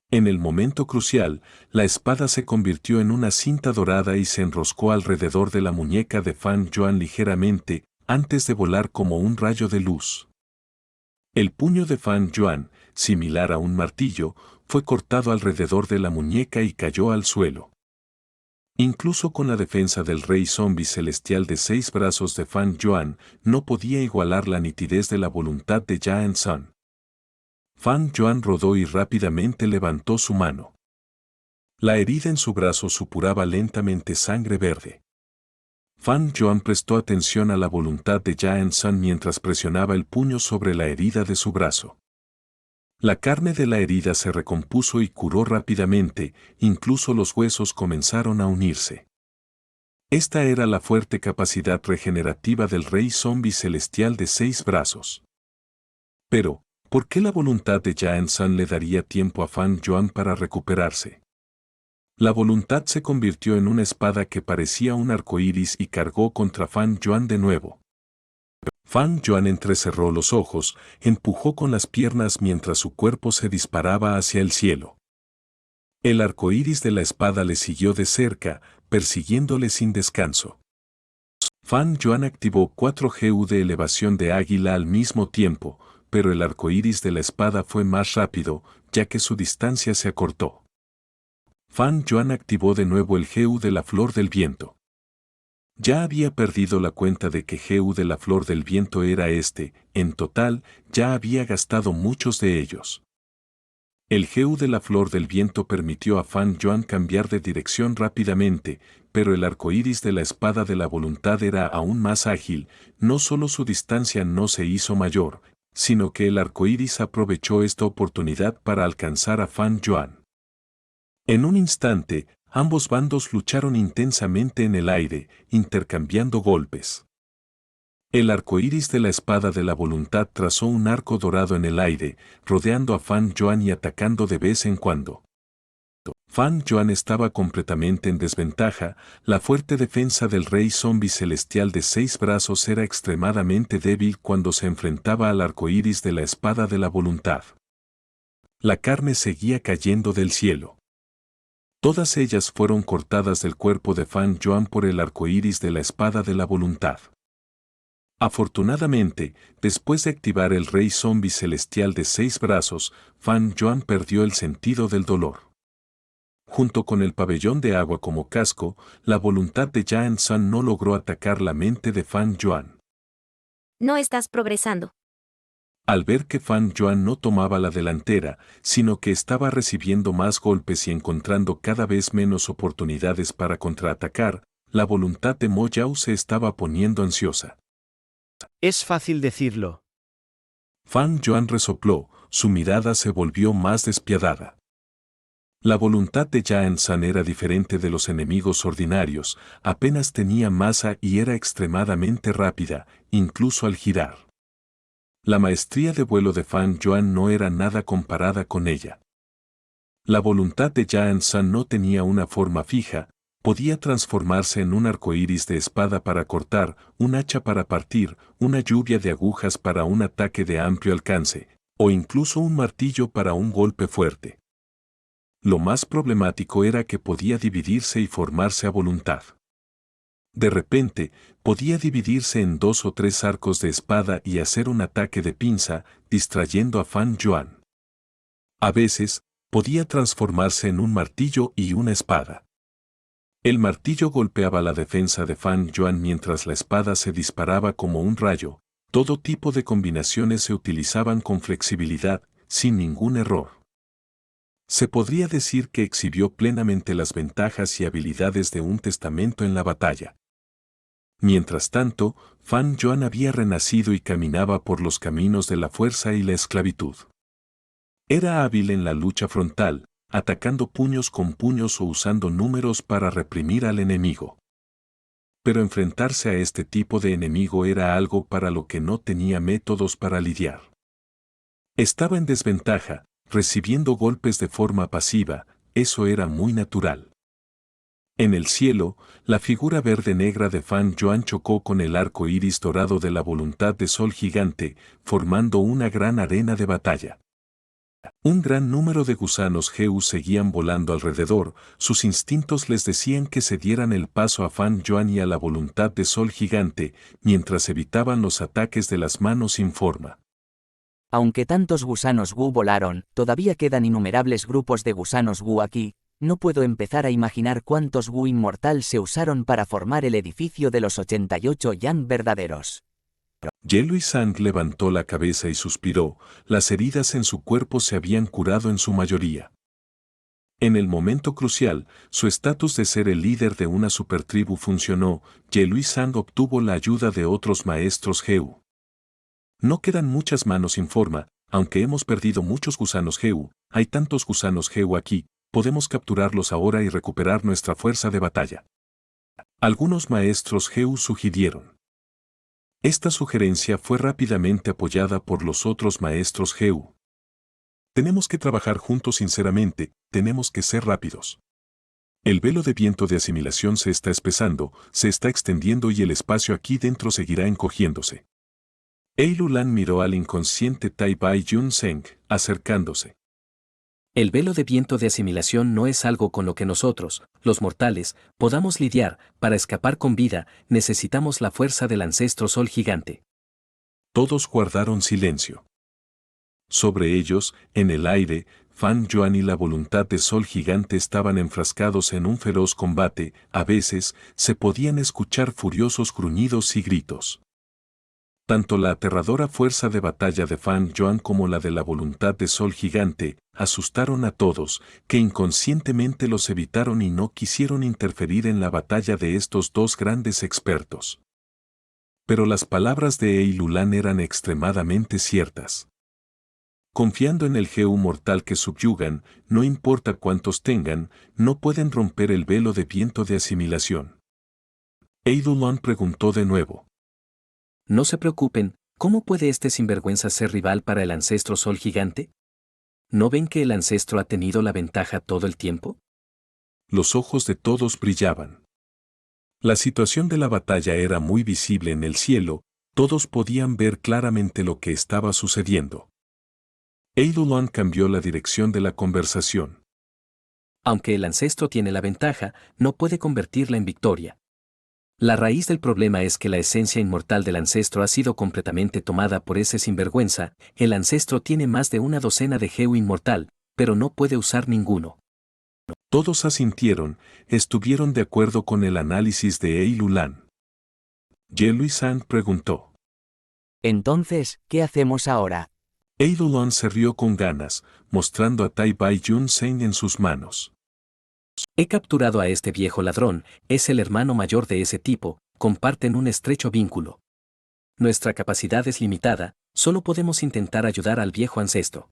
En el momento crucial, la espada se convirtió en una cinta dorada y se enroscó alrededor de la muñeca de Fan Yuan ligeramente, antes de volar como un rayo de luz. El puño de Fan Yuan, similar a un martillo, fue cortado alrededor de la muñeca y cayó al suelo. Incluso con la defensa del rey zombie celestial de 6 brazos de Fan Yuan, no podía igualar la nitidez de la voluntad de Yan San. Fan Yuan rodó y rápidamente levantó su mano. La herida en su brazo supuraba lentamente sangre verde. Fan Yuan prestó atención a la voluntad de Yan San mientras presionaba el puño sobre la herida de su brazo. La carne de la herida se recompuso y curó rápidamente, incluso los huesos comenzaron a unirse. Esta era la fuerte capacidad regenerativa del rey zombie celestial de 6 brazos. Pero, ¿por qué la voluntad de Yan San le daría tiempo a Fan Yuan para recuperarse? La voluntad se convirtió en una espada que parecía un arcoíris y cargó contra Fan Yuan de nuevo. Fan Yuan entrecerró los ojos, empujó con las piernas mientras su cuerpo se disparaba hacia el cielo. El arcoíris de la espada le siguió de cerca, persiguiéndole sin descanso. Fan Yuan activó 4 GU de elevación de águila al mismo tiempo, pero el arcoíris de la espada fue más rápido, ya que su distancia se acortó. Fan Yuan activó de nuevo el GU de la flor del viento. Ya había perdido la cuenta de que GU de la flor del viento era en total, ya había gastado muchos de ellos. El GU de la flor del viento permitió a Fan Yuan cambiar de dirección rápidamente, pero el arcoíris de la espada de la voluntad era aún más ágil, no solo su distancia no se hizo mayor, sino que el arcoíris aprovechó esta oportunidad para alcanzar a Fan Yuan. En un instante, ambos bandos lucharon intensamente en el aire, intercambiando golpes. El arcoíris de la espada de la voluntad trazó un arco dorado en el aire, rodeando a Fan Yuan y atacando de vez en cuando. Fan Yuan estaba completamente en desventaja, la fuerte defensa del rey zombie celestial de 6 brazos era extremadamente débil cuando se enfrentaba al arcoíris de la espada de la voluntad. La carne seguía cayendo del cielo. Todas ellas fueron cortadas del cuerpo de Fan Yuan por el arcoíris de la espada de la voluntad. Afortunadamente, después de activar el rey zombie celestial de 6 brazos, Fan Yuan perdió el sentido del dolor. Junto con el pabellón de agua como casco, la voluntad de Yan San no logró atacar la mente de Fan Yuan. No estás progresando. Al ver que Fan Yuan no tomaba la delantera, sino que estaba recibiendo más golpes y encontrando cada vez menos oportunidades para contraatacar, la voluntad de Mo Yao se estaba poniendo ansiosa. Es fácil decirlo. Fan Yuan resopló, su mirada se volvió más despiadada. La voluntad de Yan San era diferente de los enemigos ordinarios, apenas tenía masa y era extremadamente rápida, incluso al girar. La maestría de vuelo de Fan Yuan no era nada comparada con ella. La voluntad de Yan San no tenía una forma fija, podía transformarse en un arcoíris de espada para cortar, un hacha para partir, una lluvia de agujas para un ataque de amplio alcance, o incluso un martillo para un golpe fuerte. Lo más problemático era que podía dividirse y formarse a voluntad. De repente, podía dividirse en 2 o 3 arcos de espada y hacer un ataque de pinza, distrayendo a Fan Yuan. A veces, podía transformarse en un martillo y una espada. El martillo golpeaba la defensa de Fan Yuan mientras la espada se disparaba como un rayo. Todo tipo de combinaciones se utilizaban con flexibilidad, sin ningún error. Se podría decir que exhibió plenamente las ventajas y habilidades de un testamento en la batalla. Mientras tanto, Fan Yuan había renacido y caminaba por los caminos de la fuerza y la esclavitud. Era hábil en la lucha frontal, atacando puños con puños o usando números para reprimir al enemigo. Pero enfrentarse a este tipo de enemigo era algo para lo que no tenía métodos para lidiar. Estaba en desventaja, recibiendo golpes de forma pasiva, eso era muy natural. En el cielo, la figura verde-negra de Fan Yuan chocó con el arco iris dorado de la voluntad de Sol gigante, formando una gran arena de batalla. Un gran número de gusanos Geu seguían volando alrededor, sus instintos les decían que se dieran el paso a Fan Yuan y a la voluntad de Sol gigante, mientras evitaban los ataques de las manos sin forma. Aunque tantos gusanos Wu volaron, todavía quedan innumerables grupos de gusanos Wu aquí. No puedo empezar a imaginar cuántos Wu inmortal se usaron para formar el edificio de los 88 Yan verdaderos. Ye Luisang levantó la cabeza y suspiró, las heridas en su cuerpo se habían curado en su mayoría. En el momento crucial, su estatus de ser el líder de una supertribu funcionó, Ye Luisang obtuvo la ayuda de otros maestros Geu. No quedan muchas manos sin forma, aunque hemos perdido muchos gusanos Geu, hay tantos gusanos Geu aquí, podemos capturarlos ahora y recuperar nuestra fuerza de batalla. Algunos maestros Geu sugirieron. Esta sugerencia fue rápidamente apoyada por los otros maestros Geu. Tenemos que trabajar juntos sinceramente, tenemos que ser rápidos. El velo de viento de asimilación se está espesando, se está extendiendo y el espacio aquí dentro seguirá encogiéndose. Eilulan miró al inconsciente Tai Bai Yun Zeng, acercándose. El velo de viento de asimilación no es algo con lo que nosotros, los mortales, podamos lidiar. Para escapar con vida, necesitamos la fuerza del ancestro Sol gigante. Todos guardaron silencio. Sobre ellos, en el aire, Fan Yuan y la voluntad de Sol gigante estaban enfrascados en un feroz combate, a veces, se podían escuchar furiosos gruñidos y gritos. Tanto la aterradora fuerza de batalla de Fan Yuan como la de la voluntad de Sol gigante, asustaron a todos, que inconscientemente los evitaron y no quisieron interferir en la batalla de estos dos grandes expertos. Pero las palabras de Eilulan eran extremadamente ciertas. Confiando en el Geu mortal que subyugan, no importa cuántos tengan, no pueden romper el velo de viento de asimilación. Eilulan preguntó de nuevo. No se preocupen, ¿cómo puede este sinvergüenza ser rival para el ancestro Sol gigante? ¿No ven que el ancestro ha tenido la ventaja todo el tiempo? Los ojos de todos brillaban. La situación de la batalla era muy visible en el cielo, todos podían ver claramente lo que estaba sucediendo. Eilulan cambió la dirección de la conversación. Aunque el ancestro tiene la ventaja, no puede convertirla en victoria. La raíz del problema es que la esencia inmortal del ancestro ha sido completamente tomada por ese sinvergüenza. El ancestro tiene más de una docena de Geu inmortal, pero no puede usar ninguno. Todos asintieron, estuvieron de acuerdo con el análisis de Eilulan. Ye Luisang preguntó. Entonces, ¿qué hacemos ahora? Eilulan se rió con ganas, mostrando a Tai Bai Yun Zeng en sus manos. He capturado a este viejo ladrón, es el hermano mayor de ese tipo, comparten un estrecho vínculo. Nuestra capacidad es limitada, solo podemos intentar ayudar al viejo ancestro.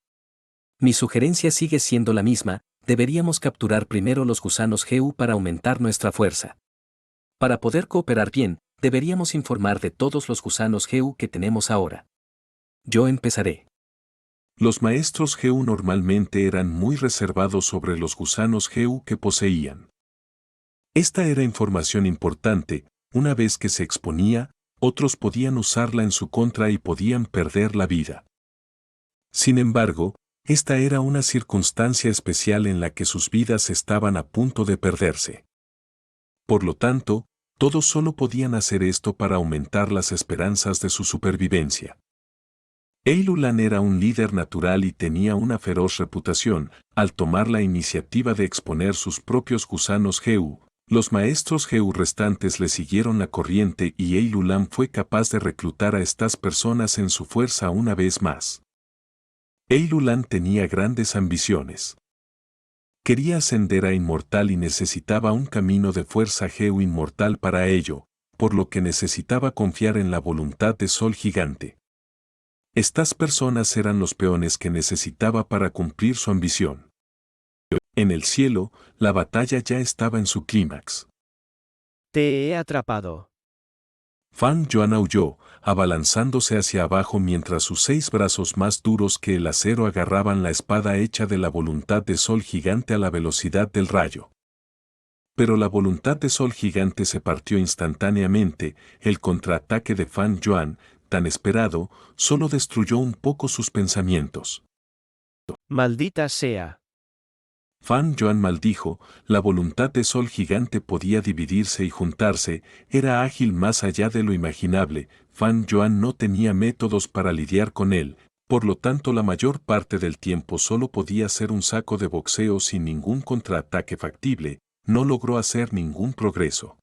Mi sugerencia sigue siendo la misma, deberíamos capturar primero los gusanos Geu para aumentar nuestra fuerza. Para poder cooperar bien, deberíamos informar de todos los gusanos Geu que tenemos ahora. Yo empezaré. Los maestros Geu normalmente eran muy reservados sobre los gusanos Geu que poseían. Esta era información importante, una vez que se exponía, otros podían usarla en su contra y podían perder la vida. Sin embargo, esta era una circunstancia especial en la que sus vidas estaban a punto de perderse. Por lo tanto, todos solo podían hacer esto para aumentar las esperanzas de su supervivencia. Eilulan era un líder natural y tenía una feroz reputación. Al tomar la iniciativa de exponer sus propios gusanos Geu, los maestros Geu restantes le siguieron la corriente y Eilulan fue capaz de reclutar a estas personas en su fuerza una vez más. Eilulan tenía grandes ambiciones. Quería ascender a inmortal y necesitaba un camino de fuerza Geu inmortal para ello, por lo que necesitaba confiar en la voluntad de Sol gigante. Estas personas eran los peones que necesitaba para cumplir su ambición. En el cielo, la batalla ya estaba en su clímax. Te he atrapado. Fan Yuan aulló, abalanzándose hacia abajo mientras sus 6 brazos más duros que el acero agarraban la espada hecha de la voluntad de Sol Gigante a la velocidad del rayo. Pero la voluntad de Sol Gigante se partió instantáneamente. El contraataque de Fan Yuan, tan esperado, solo destruyó un poco sus pensamientos. Maldita sea. Fan Yuan maldijo, la voluntad de Sol Gigante podía dividirse y juntarse, era ágil más allá de lo imaginable. Fan Yuan no tenía métodos para lidiar con él, por lo tanto la mayor parte del tiempo solo podía ser un saco de boxeo sin ningún contraataque factible, no logró hacer ningún progreso.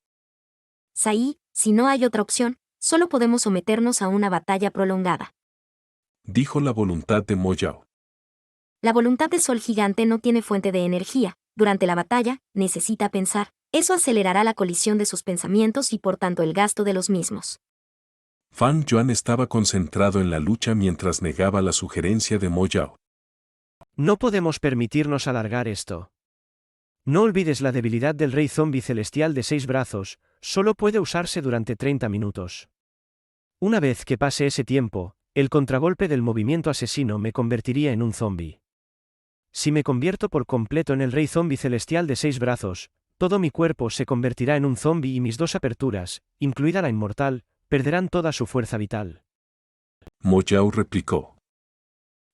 Sai, si no hay otra opción, solo podemos someternos a una batalla prolongada. Dijo la voluntad de Mo Yao. La voluntad de Sol Gigante no tiene fuente de energía. Durante la batalla, necesita pensar. Eso acelerará la colisión de sus pensamientos y por tanto el gasto de los mismos. Fan Yuan estaba concentrado en la lucha mientras negaba la sugerencia de Mo Yao. No podemos permitirnos alargar esto. No olvides la debilidad del rey zombie celestial de 6 brazos, solo puede usarse durante 30 minutos. Una vez que pase ese tiempo, el contragolpe del movimiento asesino me convertiría en un zombie. Si me convierto por completo en el rey zombie celestial de 6 brazos, todo mi cuerpo se convertirá en un zombie y mis 2 aperturas, incluida la inmortal, perderán toda su fuerza vital. Mo Yao replicó.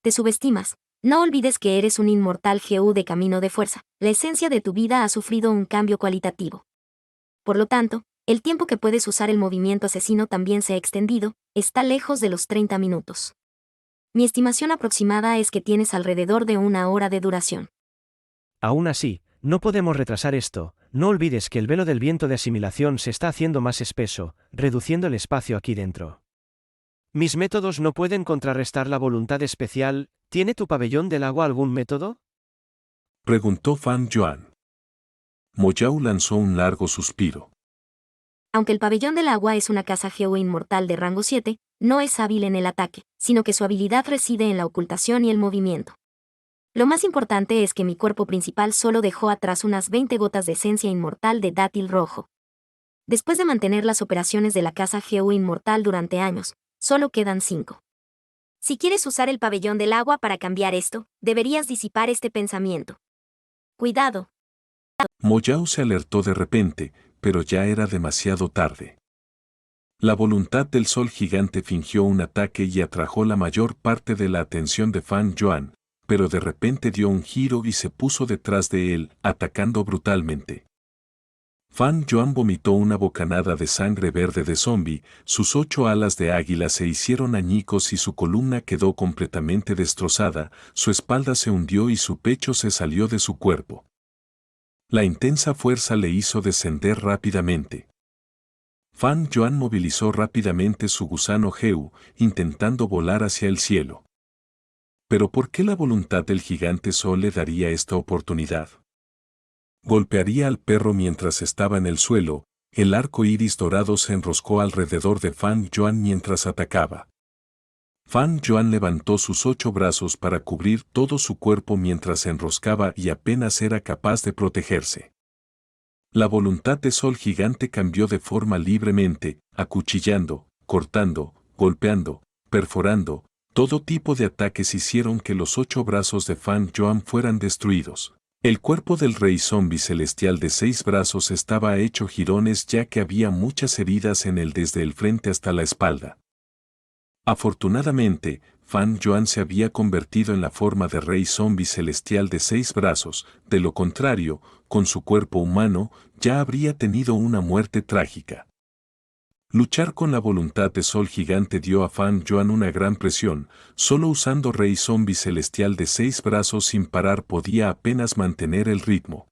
Te subestimas. No olvides que eres un inmortal GU de camino de fuerza. La esencia de tu vida ha sufrido un cambio cualitativo. Por lo tanto, el tiempo que puedes usar el movimiento asesino también se ha extendido, está lejos de los 30 minutos. Mi estimación aproximada es que tienes alrededor de 1 hora de duración. Aún así, no podemos retrasar esto. No olvides que el velo del viento de asimilación se está haciendo más espeso, reduciendo el espacio aquí dentro. Mis métodos no pueden contrarrestar la voluntad especial. ¿Tiene tu pabellón del agua algún método? Preguntó Fan Yuan. Mo Yao lanzó un largo suspiro. Aunque el pabellón del agua es una casa GU inmortal de rango 7, no es hábil en el ataque, sino que su habilidad reside en la ocultación y el movimiento. Lo más importante es que mi cuerpo principal solo dejó atrás unas 20 gotas de esencia inmortal de dátil rojo. Después de mantener las operaciones de la casa GU inmortal durante años, solo quedan 5. Si quieres usar el pabellón del agua para cambiar esto, deberías disipar este pensamiento. Cuidado. Mo Yao se alertó de repente, pero ya era demasiado tarde. La voluntad del Sol Gigante fingió un ataque y atrajo la mayor parte de la atención de Fan Yuan, pero de repente dio un giro y se puso detrás de él, atacando brutalmente. Fan Yuan vomitó una bocanada de sangre verde de zombie, sus 8 alas de águila se hicieron añicos y su columna quedó completamente destrozada, su espalda se hundió y su pecho se salió de su cuerpo. La intensa fuerza le hizo descender rápidamente. Fan Yuan movilizó rápidamente su gusano GU, intentando volar hacia el cielo. ¿Pero por qué la voluntad del gigante Sol le daría esta oportunidad? Golpearía al perro mientras estaba en el suelo, el arco iris dorado se enroscó alrededor de Fan Yuan mientras atacaba. Fan Yuan levantó sus 8 brazos para cubrir todo su cuerpo mientras se enroscaba y apenas era capaz de protegerse. La voluntad de Sol Gigante cambió de forma libremente, acuchillando, cortando, golpeando, perforando, todo tipo de ataques hicieron que los 8 brazos de Fan Yuan fueran destruidos. El cuerpo del rey zombie celestial de 6 brazos estaba hecho jirones ya que había muchas heridas en él desde el frente hasta la espalda. Afortunadamente, Fan Yuan se había convertido en la forma de rey zombie celestial de 6 brazos, de lo contrario, con su cuerpo humano, ya habría tenido una muerte trágica. Luchar con la voluntad de Sol Gigante dio a Fan Yuan una gran presión, solo usando rey zombie celestial de 6 brazos sin parar podía apenas mantener el ritmo.